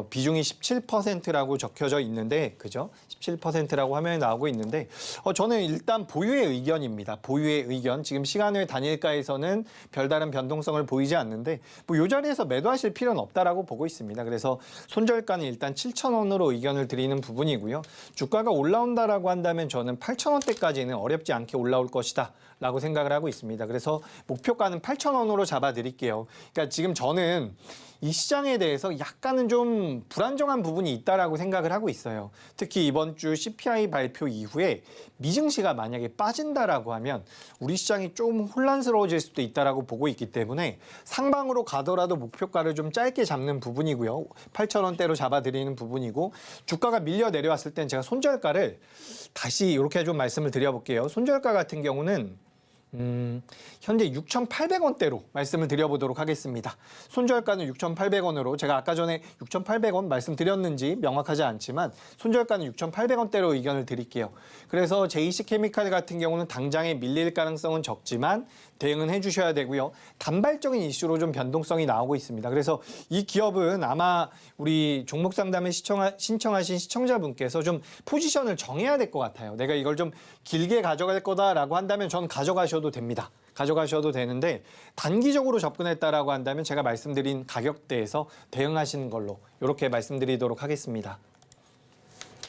C: 비중이 17%라고 적혀져 있는데, 그죠? 17%라고 화면에 나오고 있는데, 저는 일단 보유의 의견입니다. 보유의 의견. 지금 시간 외 단일가에서는 별다른 변동성을 보이지 않는데, 뭐 이 자리에서 매도하실 필요는 없다라고 보고 있습니다. 그래서 손절가는 일단 7,000원으로 의견을 드리는 부분이고요. 주가가 올라온다라고 한다면 저는 8,000원대까지는 어렵지 않게 올라올 것이다. 라고 생각을 하고 있습니다. 그래서 목표가는 8,000원으로 잡아드릴게요. 그러니까 지금 저는 이 시장에 대해서 약간은 좀 불안정한 부분이 있다라고 생각을 하고 있어요. 특히 이번 주 CPI 발표 이후에 미증시가 만약에 빠진다라고 하면 우리 시장이 좀 혼란스러워질 수도 있다라고 보고 있기 때문에 상방으로 가더라도 목표가를 좀 짧게 잡는 부분이고요. 8,000원대로 잡아드리는 부분이고 주가가 밀려 내려왔을 땐 제가 손절가를 다시 이렇게 좀 말씀을 드려볼게요. 손절가 같은 경우는 현재 6,800원대로 말씀을 드려보도록 하겠습니다. 손절가는 6,800원으로 제가 아까 전에 6,800원 말씀드렸는지 명확하지 않지만 손절가는 6,800원대로 의견을 드릴게요. 그래서 JC케미칼 같은 경우는 당장에 밀릴 가능성은 적지만 대응은 해주셔야 되고요. 단발적인 이슈로 좀 변동성이 나오고 있습니다. 그래서 이 기업은 아마 우리 종목 상담을 신청하신 시청자분께서 좀 포지션을 정해야 될 것 같아요. 내가 이걸 좀 길게 가져갈 거다라고 한다면 전 가져가셔도 됩니다. 가져가셔도 되는데 단기적으로 접근했다라고 한다면 제가 말씀드린 가격대에서 대응하시는 걸로 이렇게 말씀드리도록 하겠습니다.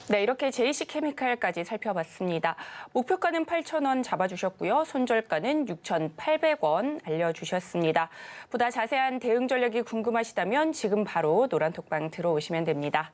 B: 네, 이렇게 JC케미칼까지 살펴봤습니다. 목표가는 8,000원 잡아주셨고요. 손절가는 6,800원 알려주셨습니다. 보다 자세한 대응 전략이 궁금하시다면 지금 바로 노란톡방 들어오시면 됩니다.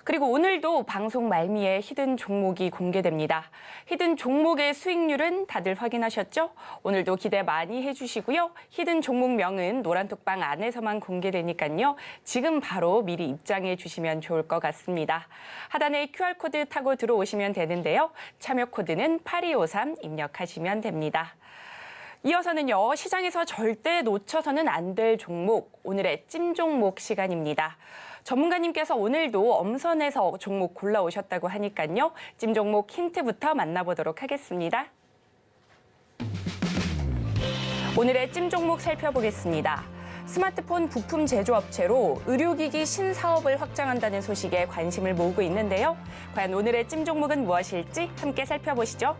B: 그리고 오늘도 방송 말미에 히든 종목이 공개됩니다. 히든 종목의 수익률은 다들 확인하셨죠? 오늘도 기대 많이 해주시고요. 히든 종목명은 노란톡방 안에서만 공개되니까요. 지금 바로 미리 입장해 주시면 좋을 것 같습니다. 하단에 QR코드 타고 들어오시면 되는데요. 참여 코드는 8253 입력하시면 됩니다. 이어서는요, 시장에서 절대 놓쳐서는 안 될 종목, 오늘의 찜 종목 시간입니다. 전문가님께서 오늘도 엄선해서 종목 골라오셨다고 하니까요. 찜 종목 힌트부터 만나보도록 하겠습니다. 오늘의 찜 종목 살펴보겠습니다. 스마트폰 부품 제조업체로 의료기기 신사업을 확장한다는 소식에 관심을 모으고 있는데요. 과연 오늘의 찜 종목은 무엇일지 함께 살펴보시죠.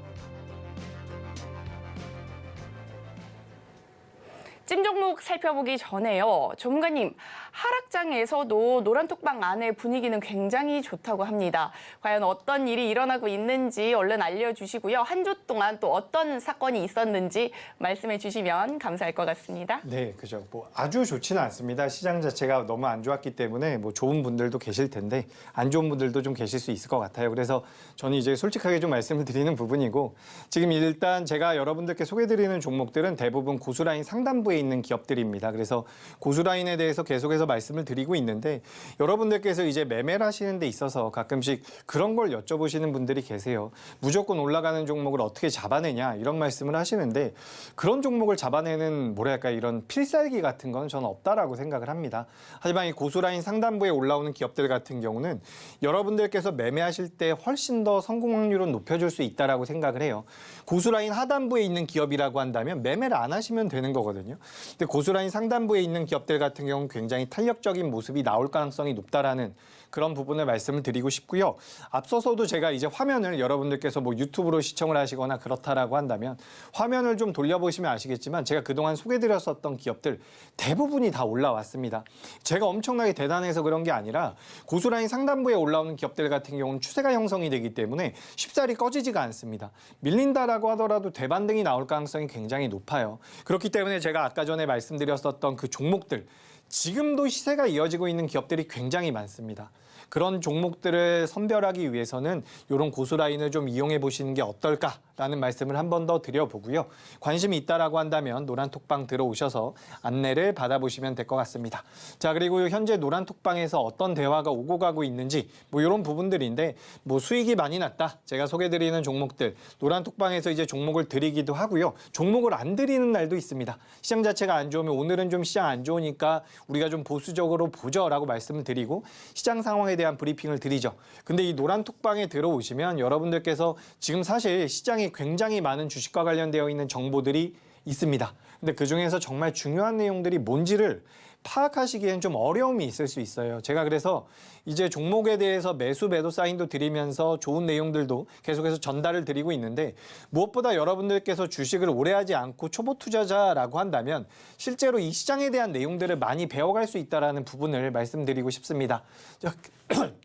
B: 찜 종목 살펴보기 전에요. 전문가님, 하락장에서도 노란톡방 안의 분위기는 굉장히 좋다고 합니다. 과연 어떤 일이 일어나고 있는지 얼른 알려주시고요. 한 주 동안 또 어떤 사건이 있었는지 말씀해 주시면 감사할 것 같습니다.
C: 네, 그죠. 뭐 아주 좋지는 않습니다. 시장 자체가 너무 안 좋았기 때문에 뭐 좋은 분들도 계실 텐데 안 좋은 분들도 좀 계실 수 있을 것 같아요. 그래서 저는 이제 솔직하게 좀 말씀을 드리는 부분이고 지금 일단 제가 여러분들께 소개드리는 종목들은 대부분 고수라인 상단부에 있는 기업들입니다. 그래서 고수라인에 대해서 계속해서 말씀을 드리고 있는데 여러분들께서 이제 매매를 하시는 데 있어서 가끔씩 그런 걸 여쭤보시는 분들이 계세요. 무조건 올라가는 종목을 어떻게 잡아내냐 이런 말씀을 하시는데 그런 종목을 잡아내는 뭐랄까 이런 필살기 같은 건 저는 없다라고 생각을 합니다. 하지만 이 고수라인 상단부에 올라오는 기업들 같은 경우는 여러분들께서 매매하실 때 훨씬 더 성공 확률은 높여줄 수 있다라고 생각을 해요. 고수라인 하단부에 있는 기업이라고 한다면 매매를 안 하시면 되는 거거든요. 근데 고수라인 상단부에 있는 기업들 같은 경우는 굉장히 탄력적인 모습이 나올 가능성이 높다라는 그런 부분을 말씀을 드리고 싶고요. 앞서서도 제가 이제 화면을 여러분들께서 뭐 유튜브로 시청을 하시거나 그렇다라고 한다면 화면을 좀 돌려보시면 아시겠지만 제가 그동안 소개드렸었던 기업들 대부분이 다 올라왔습니다. 제가 엄청나게 대단해서 그런 게 아니라 고수라인 상단부에 올라오는 기업들 같은 경우는 추세가 형성이 되기 때문에 쉽사리 꺼지지가 않습니다. 밀린다라고 하더라도 대반등이 나올 가능성이 굉장히 높아요. 그렇기 때문에 제가 아까 전에 말씀드렸었던 그 종목들 지금도 시세가 이어지고 있는 기업들이 굉장히 많습니다. 그런 종목들을 선별하기 위해서는 이런 고수라인을 좀 이용해 보시는 게 어떨까라는 말씀을 한 번 더 드려보고요. 관심이 있다라고 한다면 노란톡방 들어오셔서 안내를 받아보시면 될 것 같습니다. 자, 그리고 현재 노란톡방에서 어떤 대화가 오고 가고 있는지 뭐 이런 부분들인데 뭐 수익이 많이 났다. 제가 소개드리는 종목들 노란톡방에서 이제 종목을 드리기도 하고요. 종목을 안 드리는 날도 있습니다. 시장 자체가 안 좋으면 오늘은 좀 시장 안 좋으니까 우리가 좀 보수적으로 보죠라고 말씀을 드리고 시장 상황에 대한 브리핑을 드리죠. 근데 이 노란톡방에 들어오시면 여러분들께서 지금 사실 시장에 굉장히 많은 주식과 관련되어 있는 정보들이 있습니다. 근데 그중에서 정말 중요한 내용들이 뭔지를 파악하시기엔 좀 어려움이 있을 수 있어요. 제가 그래서 이제 종목에 대해서 매수 매도 사인도 드리면서 좋은 내용들도 계속해서 전달을 드리고 있는데 무엇보다 여러분들께서 주식을 오래 하지 않고 초보 투자자라고 한다면 실제로 이 시장에 대한 내용들을 많이 배워갈 수 있다는 부분을 말씀드리고 싶습니다.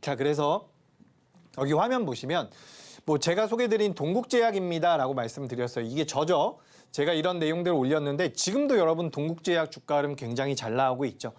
C: 자, 그래서 여기 화면 보시면 뭐 제가 소개드린 동국제약입니다라고 말씀드렸어요. 이게 저죠. 제가 이런 내용들을 올렸는데 지금도 여러분 동국제약 주가 흐름 굉장히 잘 나오고 있죠.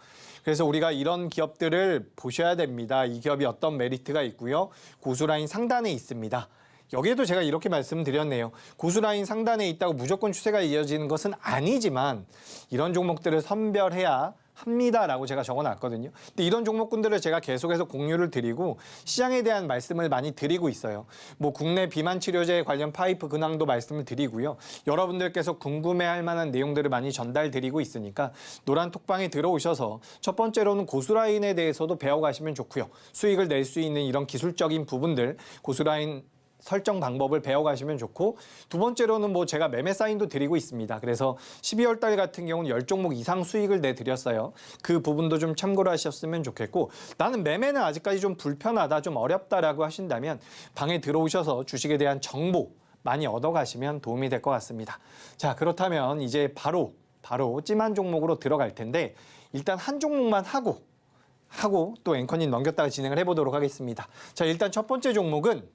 C: 그래서 우리가 이런 기업들을 보셔야 됩니다. 이 기업이 어떤 메리트가 있고요. 고수라인 상단에 있습니다. 여기에도 제가 이렇게 말씀드렸네요. 고수라인 상단에 있다고 무조건 추세가 이어지는 것은 아니지만 이런 종목들을 선별해야 합니다라고 제가 적어놨거든요. 근데 이런 종목군들을 제가 계속해서 공유를 드리고 시장에 대한 말씀을 많이 드리고 있어요. 뭐 국내 비만 치료제 관련 파이프 근황도 말씀을 드리고요. 여러분들께서 궁금해할 만한 내용들을 많이 전달드리고 있으니까 노란 톡방에 들어오셔서 첫 번째로는 고수라인에 대해서도 배워가시면 좋고요. 수익을 낼 수 있는 이런 기술적인 부분들, 고수라인 설정 방법을 배워가시면 좋고, 두 번째로는 뭐 제가 매매 사인도 드리고 있습니다. 그래서 12월 달 같은 경우는 10종목 이상 수익을 내드렸어요. 그 부분도 좀 참고를 하셨으면 좋겠고, 나는 매매는 아직까지 좀 불편하다, 좀 어렵다라고 하신다면 방에 들어오셔서 주식에 대한 정보 많이 얻어가시면 도움이 될 것 같습니다. 자, 그렇다면 이제 바로 찜한 종목으로 들어갈 텐데, 일단 한 종목만 하고 또 앵커님 넘겼다가 진행을 해보도록 하겠습니다. 자, 일단 첫 번째 종목은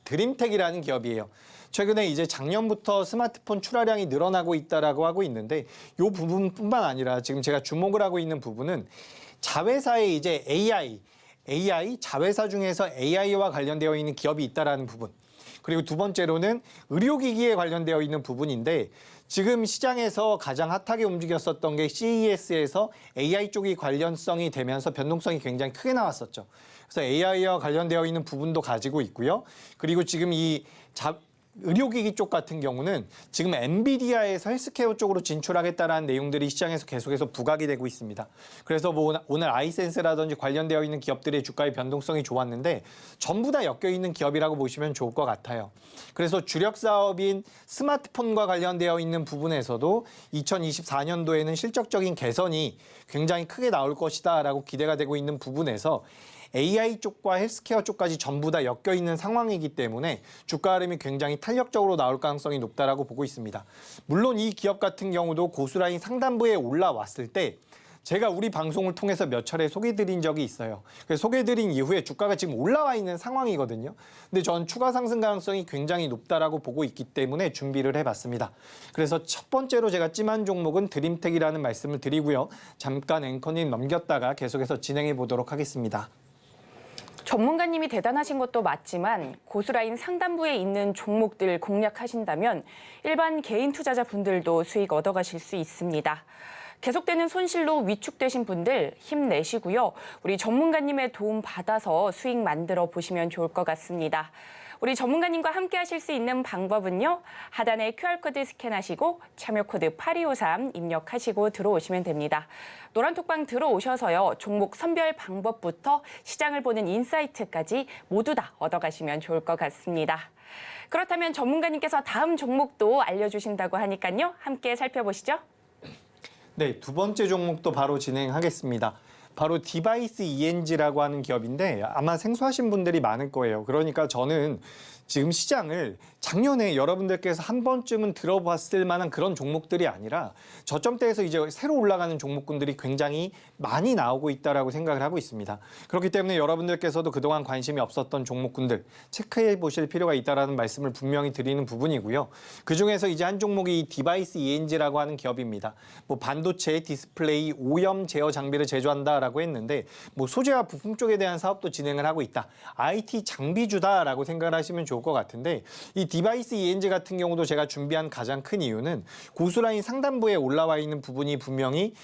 C: 드림텍이라는 기업이에요. 최근에 이제 작년부터 스마트폰 출하량이 늘어나고 있다라고 하고 있는데, 이 부분뿐만 아니라 지금 제가 주목을 하고 있는 부분은 자회사의 이제 AI 자회사 중에서 AI와 관련되어 있는 기업이 있다라는 부분. 그리고 두 번째로는 의료기기에 관련되어 있는 부분인데, 지금 시장에서 가장 핫하게 움직였었던 게 CES에서 AI 쪽이 관련성이 되면서 변동성이 굉장히 크게 나왔었죠. 그래서 AI와 관련되어 있는 부분도 가지고 있고요. 그리고 지금 이 의료기기 쪽 같은 경우는 지금 엔비디아에서 헬스케어 쪽으로 진출하겠다라는 내용들이 시장에서 계속해서 부각이 되고 있습니다. 그래서 뭐 오늘 아이센스라든지 관련되어 있는 기업들의 주가의 변동성이 좋았는데 전부 다 엮여 있는 기업이라고 보시면 좋을 것 같아요. 그래서 주력 사업인 스마트폰과 관련되어 있는 부분에서도 2024년도에는 실적적인 개선이 굉장히 크게 나올 것이다라고 기대가 되고 있는 부분에서 AI 쪽과 헬스케어 쪽까지 전부 다 엮여 있는 상황이기 때문에 주가 흐름이 굉장히 탄력적으로 나올 가능성이 높다라고 보고 있습니다. 물론 이 기업 같은 경우도 고수라인 상단부에 올라왔을 때 제가 우리 방송을 통해서 몇 차례 소개드린 적이 있어요. 그래서 소개드린 이후에 주가가 지금 올라와 있는 상황이거든요. 근데 전 추가 상승 가능성이 굉장히 높다라고 보고 있기 때문에 준비를 해봤습니다. 그래서 첫 번째로 제가 찜한 종목은 드림텍이라는 말씀을 드리고요. 잠깐 앵커님 넘겼다가 계속해서 진행해 보도록 하겠습니다.
B: 전문가님이 대단하신 것도 맞지만 고수라인 상단부에 있는 종목들 공략하신다면 일반 개인 투자자분들도 수익 얻어가실 수 있습니다. 계속되는 손실로 위축되신 분들 힘내시고요. 우리 전문가님의 도움 받아서 수익 만들어 보시면 좋을 것 같습니다. 우리 전문가님과 함께 하실 수 있는 방법은요. 하단에 QR코드 스캔하시고 참여코드 8253 입력하시고 들어오시면 됩니다. 노란톡방 들어오셔서요. 종목 선별 방법부터 시장을 보는 인사이트까지 모두 다 얻어가시면 좋을 것 같습니다. 그렇다면 전문가님께서 다음 종목도 알려주신다고 하니까요. 함께 살펴보시죠.
C: 네, 두 번째 종목도 바로 진행하겠습니다. 바로 디바이스 ENG라고 하는 기업인데 아마 생소하신 분들이 많을 거예요. 그러니까 저는 지금 시장을 작년에 여러분들께서 한 번쯤은 들어봤을 만한 그런 종목들이 아니라 저점대에서 이제 새로 올라가는 종목군들이 굉장히 많이 나오고 있다라고 생각을 하고 있습니다. 그렇기 때문에 여러분들께서도 그동안 관심이 없었던 종목군들 체크해 보실 필요가 있다라는 말씀을 분명히 드리는 부분이고요. 그중에서 이제 한 종목이 이 디바이스 ENG라고 하는 기업입니다. 뭐 반도체, 디스플레이, 오염 제어 장비를 제조한다라고 했는데 뭐 소재와 부품 쪽에 대한 사업도 진행을 하고 있다. IT 장비주다라고 생각을 하시면 좋을 것 같은데 이 디바이스 ENG 같은 경우도 제가 준비한 가장 큰 이유는 고수라인 상단부에 올라와 있는 부분이 분명히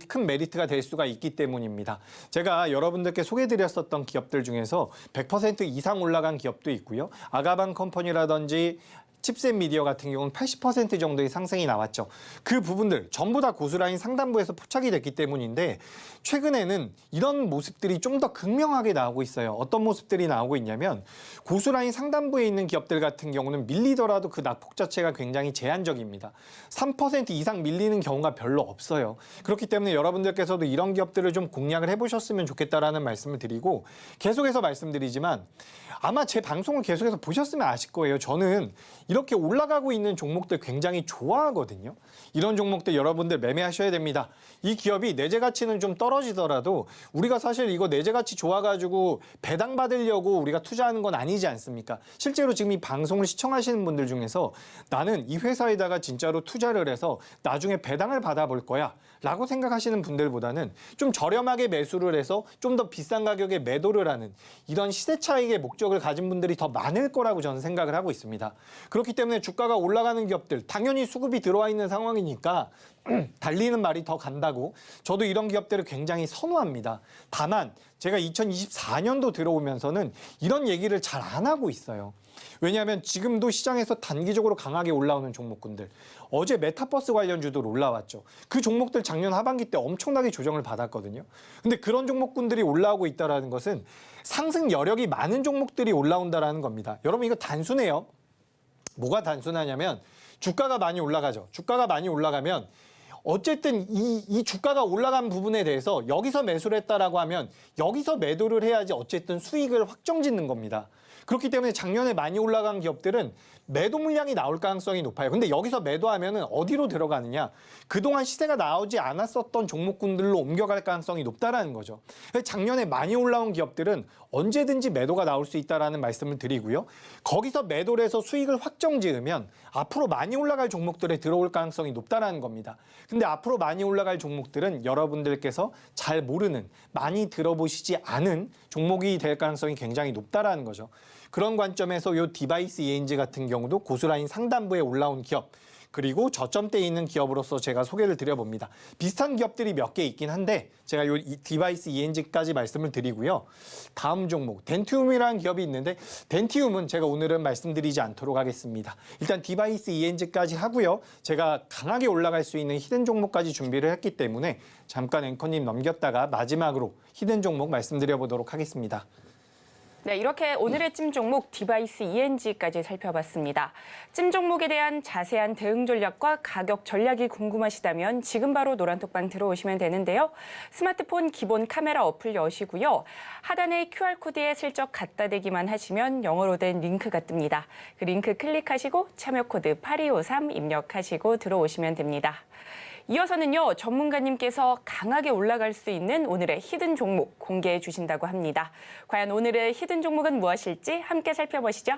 C: 큰 메리트가 될 수가 있기 때문입니다. 제가 여러분들께 소개드렸었던 기업들 중에서 100% 이상 올라간 기업도 있고요. 아가방 컴퍼니라든지 칩셋 미디어 같은 경우는 80% 정도의 상승이 나왔죠. 그 부분들 전부 다 고수라인 상단부에서 포착이 됐기 때문인데 최근에는 이런 모습들이 좀 더 극명하게 나오고 있어요. 어떤 모습들이 나오고 있냐면 고수라인 상단부에 있는 기업들 같은 경우는 밀리더라도 그 낙폭 자체가 굉장히 제한적입니다. 3% 이상 밀리는 경우가 별로 없어요. 그렇기 때문에 여러분들께서도 이런 기업들을 좀 공략을 해보셨으면 좋겠다라는 말씀을 드리고 계속해서 말씀드리지만 아마 제 방송을 계속해서 보셨으면 아실 거예요. 저는 이렇게 올라가고 있는 종목들 굉장히 좋아하거든요. 이런 종목들 여러분들 매매하셔야 됩니다. 이 기업이 내재 가치는 좀 떨어지더라도 우리가 사실 이거 내재 가치 좋아가지고 배당 받으려고 우리가 투자하는 건 아니지 않습니까? 실제로 지금 이 방송을 시청하시는 분들 중에서 나는 이 회사에다가 진짜로 투자를 해서 나중에 배당을 받아볼 거야 라고 생각하시는 분들보다는 좀 저렴하게 매수를 해서 좀 더 비싼 가격에 매도를 하는 이런 시세 차익의 목적을 가진 분들이 더 많을 거라고 저는 생각을 하고 있습니다. 그렇기 때문에 주가가 올라가는 기업들, 당연히 수급이 들어와 있는 상황이니까 달리는 말이 더 간다고 저도 이런 기업들을 굉장히 선호합니다. 다만 제가 2024년도 들어오면서는 이런 얘기를 잘 안 하고 있어요. 왜냐하면 지금도 시장에서 단기적으로 강하게 올라오는 종목군들, 어제 메타버스 관련주들 올라왔죠. 그 종목들 작년 하반기 때 엄청나게 조정을 받았거든요. 근데 그런 종목군들이 올라오고 있다는 것은 상승 여력이 많은 종목들이 올라온다는 겁니다. 여러분 이거 단순해요. 뭐가 단순하냐면 주가가 많이 올라가죠. 주가가 많이 올라가면 어쨌든 이 주가가 올라간 부분에 대해서 여기서 매수를 했다라고 하면 여기서 매도를 해야지 어쨌든 수익을 확정짓는 겁니다. 그렇기 때문에 작년에 많이 올라간 기업들은 매도 물량이 나올 가능성이 높아요. 근데 여기서 매도하면은 어디로 들어가느냐? 그동안 시세가 나오지 않았었던 종목군들로 옮겨갈 가능성이 높다라는 거죠. 작년에 많이 올라온 기업들은 언제든지 매도가 나올 수 있다라는 말씀을 드리고요. 거기서 매도를 해서 수익을 확정 지으면 앞으로 많이 올라갈 종목들에 들어올 가능성이 높다라는 겁니다. 근데 앞으로 많이 올라갈 종목들은 여러분들께서 잘 모르는, 많이 들어보시지 않은 종목이 될 가능성이 굉장히 높다라는 거죠. 그런 관점에서 이 디바이스 ENG 같은 경우도 고스란히 상단부에 올라온 기업, 그리고 저점대에 있는 기업으로서 제가 소개를 드려봅니다. 비슷한 기업들이 몇 개 있긴 한데 제가 이 디바이스 ENG까지 말씀을 드리고요. 다음 종목 덴티움이라는 기업이 있는데 덴티움은 제가 오늘은 말씀드리지 않도록 하겠습니다. 일단 디바이스 ENG까지 하고요. 제가 강하게 올라갈 수 있는 히든 종목까지 준비를 했기 때문에 잠깐 앵커님 넘겼다가 마지막으로 히든 종목 말씀드려보도록 하겠습니다.
B: 네, 이렇게 오늘의 찜 종목 디바이스 ENG까지 살펴봤습니다. 찜 종목에 대한 자세한 대응 전략과 가격 전략이 궁금하시다면 지금 바로 노란톡방 들어오시면 되는데요. 스마트폰 기본 카메라 어플 여시고요. 하단의 QR코드에 슬쩍 갖다 대기만 하시면 영어로 된 링크가 뜹니다. 그 링크 클릭하시고 참여 코드 8253 입력하시고 들어오시면 됩니다. 이어서는요, 전문가님께서 강하게 올라갈 수 있는 오늘의 히든 종목 공개해 주신다고 합니다. 과연 오늘의 히든 종목은 무엇일지 함께 살펴보시죠.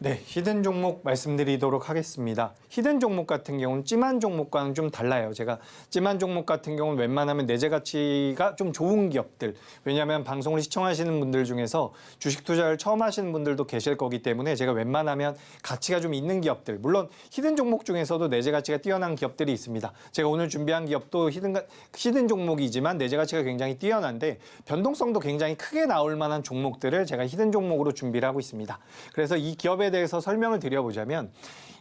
C: 네, 히든 종목 말씀드리도록 하겠습니다. 히든 종목 같은 경우는 찜한 종목과는 좀 달라요. 제가 찜한 종목 같은 경우는 웬만하면 내재 가치가 좀 좋은 기업들, 왜냐하면 방송을 시청하시는 분들 중에서 주식 투자를 처음 하시는 분들도 계실 거기 때문에 제가 웬만하면 가치가 좀 있는 기업들, 물론 히든 종목 중에서도 내재 가치가 뛰어난 기업들이 있습니다. 제가 오늘 준비한 기업도 히든 종목이지만 내재 가치가 굉장히 뛰어난데 변동성도 굉장히 크게 나올 만한 종목들을 제가 히든 종목으로 준비를 하고 있습니다. 그래서 이 기업에 대해서 설명을 드려보자면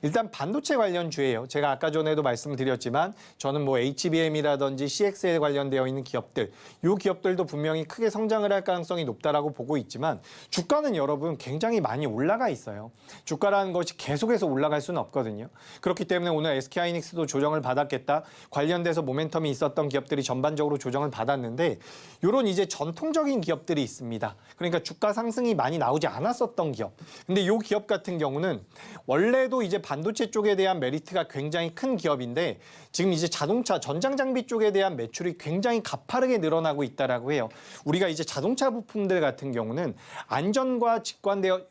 C: 일단 반도체 관련주예요. 제가 아까 전에도 말씀을 드렸지만 저는 뭐 HBM이라든지 CXL 관련되어 있는 기업들, 이 기업들도 분명히 크게 성장을 할 가능성이 높다라고 보고 있지만 주가는 여러분 굉장히 많이 올라가 있어요. 주가라는 것이 계속해서 올라갈 수는 없거든요. 그렇기 때문에 오늘 SK하이닉스도 조정을 받았겠다. 관련돼서 모멘텀이 있었던 기업들이 전반적으로 조정을 받았는데 이런 이제 전통적인 기업들이 있습니다. 그러니까 주가 상승이 많이 나오지 않았었던 기업. 근데 이 기업 같은 경우는 원래도 이제 반도체 쪽에 대한 메리트가 굉장히 큰 기업인데 지금 이제 자동차 전장 장비 쪽에 대한 매출이 굉장히 가파르게 늘어나고 있다라고 해요. 우리가 이제 자동차 부품들 같은 경우는 안전과 직결되어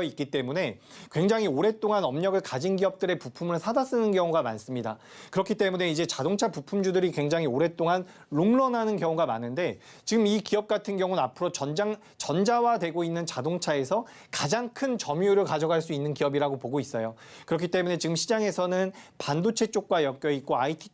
C: 있기 때문에 굉장히 오랫동안 업력을 가진 기업들의 부품을 사다 쓰는 경우가 많습니다. 그렇기 때문에 이제 자동차 부품주들이 굉장히 오랫동안 롱런하는 경우가 많은데 지금 이 기업 같은 경우는 앞으로 전자화되고 있는 자동차에서 가장 큰 점유율을 가져갈 수 있는 기업이라고 보고 있어요. 그렇기 때문에 지금 시장에서는 반도체 쪽과 엮여 있고 IT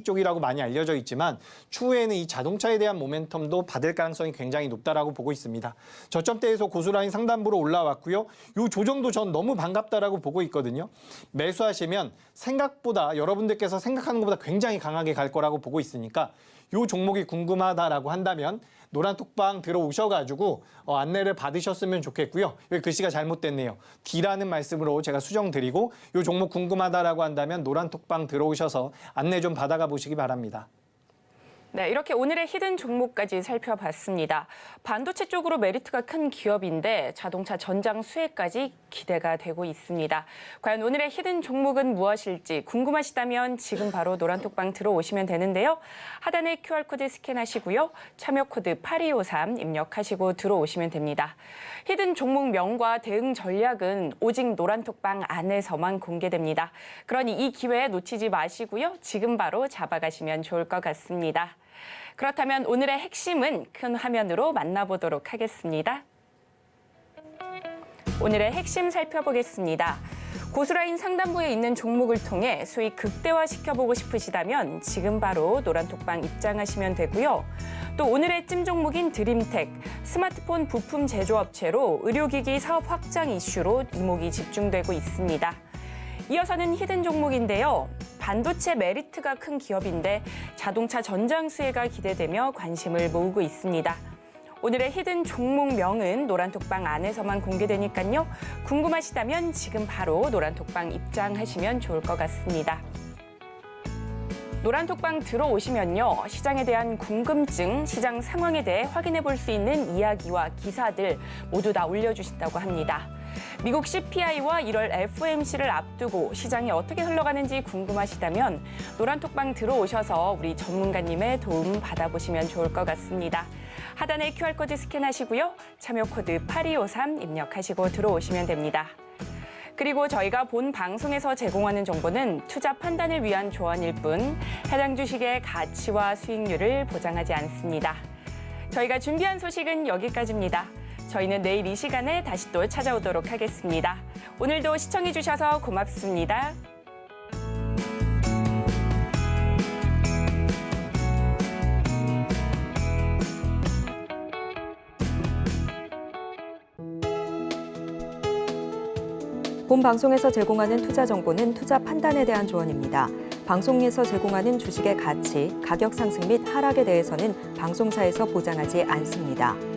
C: 쪽이라고 많이 알려져 있지만 추후에는 이 자동차에 대한 모멘텀도 받을 가능성이 굉장히 높다라고 보고 있습니다. 저점대에서 고스란히 상단부로 올라왔고요. 이 조정도 전 너무 반갑다라고 보고 있거든요. 매수하시면 생각보다 여러분들께서 생각하는 것보다 굉장히 강하게 갈 거라고 보고 있으니까 이 종목이 궁금하다라고 한다면 노란톡방 들어오셔가지고 안내를 받으셨으면 좋겠고요. 여기 글씨가 잘못됐네요. D라는 말씀으로 제가 수정드리고 이 종목 궁금하다라고 한다면 노란톡방 들어오셔서 안내 좀 받아가 보시기 바랍니다.
B: 네, 이렇게 오늘의 히든 종목까지 살펴봤습니다. 반도체 쪽으로 메리트가 큰 기업인데 자동차 전장 수혜까지 기대가 되고 있습니다. 과연 오늘의 히든 종목은 무엇일지 궁금하시다면 지금 바로 노란톡방 들어오시면 되는데요. 하단에 QR코드 스캔하시고요. 참여 코드 8253 입력하시고 들어오시면 됩니다. 히든 종목명과 대응 전략은 오직 노란톡방 안에서만 공개됩니다. 그러니 이 기회에 놓치지 마시고요. 지금 바로 잡아가시면 좋을 것 같습니다. 그렇다면 오늘의 핵심은 큰 화면으로 만나보도록 하겠습니다. 오늘의 핵심 살펴보겠습니다. 고스라인 상단부에 있는 종목을 통해 수익 극대화시켜보고 싶으시다면 지금 바로 노란톡방 입장하시면 되고요. 또 오늘의 찜 종목인 드림텍, 스마트폰 부품 제조업체로 의료기기 사업 확장 이슈로 이목이 집중되고 있습니다. 이어서는 히든 종목인데요. 반도체 메리트가 큰 기업인데 자동차 전장 수혜가 기대되며 관심을 모으고 있습니다. 오늘의 히든 종목명은 노란톡방 안에서만 공개되니까요. 궁금하시다면 지금 바로 노란톡방 입장하시면 좋을 것 같습니다. 노란톡방 들어오시면요. 시장에 대한 궁금증, 시장 상황에 대해 확인해 볼 수 있는 이야기와 기사들 모두 다 올려주신다고 합니다. 미국 CPI와 1월 FOMC를 앞두고 시장이 어떻게 흘러가는지 궁금하시다면 노란톡방 들어오셔서 우리 전문가님의 도움 받아보시면 좋을 것 같습니다. 하단에 QR코드 스캔하시고요. 참여 코드 8253 입력하시고 들어오시면 됩니다. 그리고 저희가 본 방송에서 제공하는 정보는 투자 판단을 위한 조언일 뿐 해당 주식의 가치와 수익률을 보장하지 않습니다. 저희가 준비한 소식은 여기까지입니다. 저희는 내일 이 시간에 다시 또 찾아오도록 하겠습니다. 오늘도 시청해주셔서 고맙습니다.
A: 본 방송에서 제공하는 투자 정보는 투자 판단에 대한 조언입니다. 방송에서 제공하는 주식의 가치, 가격 상승 및 하락에 대해서는 방송사에서 보장하지 않습니다.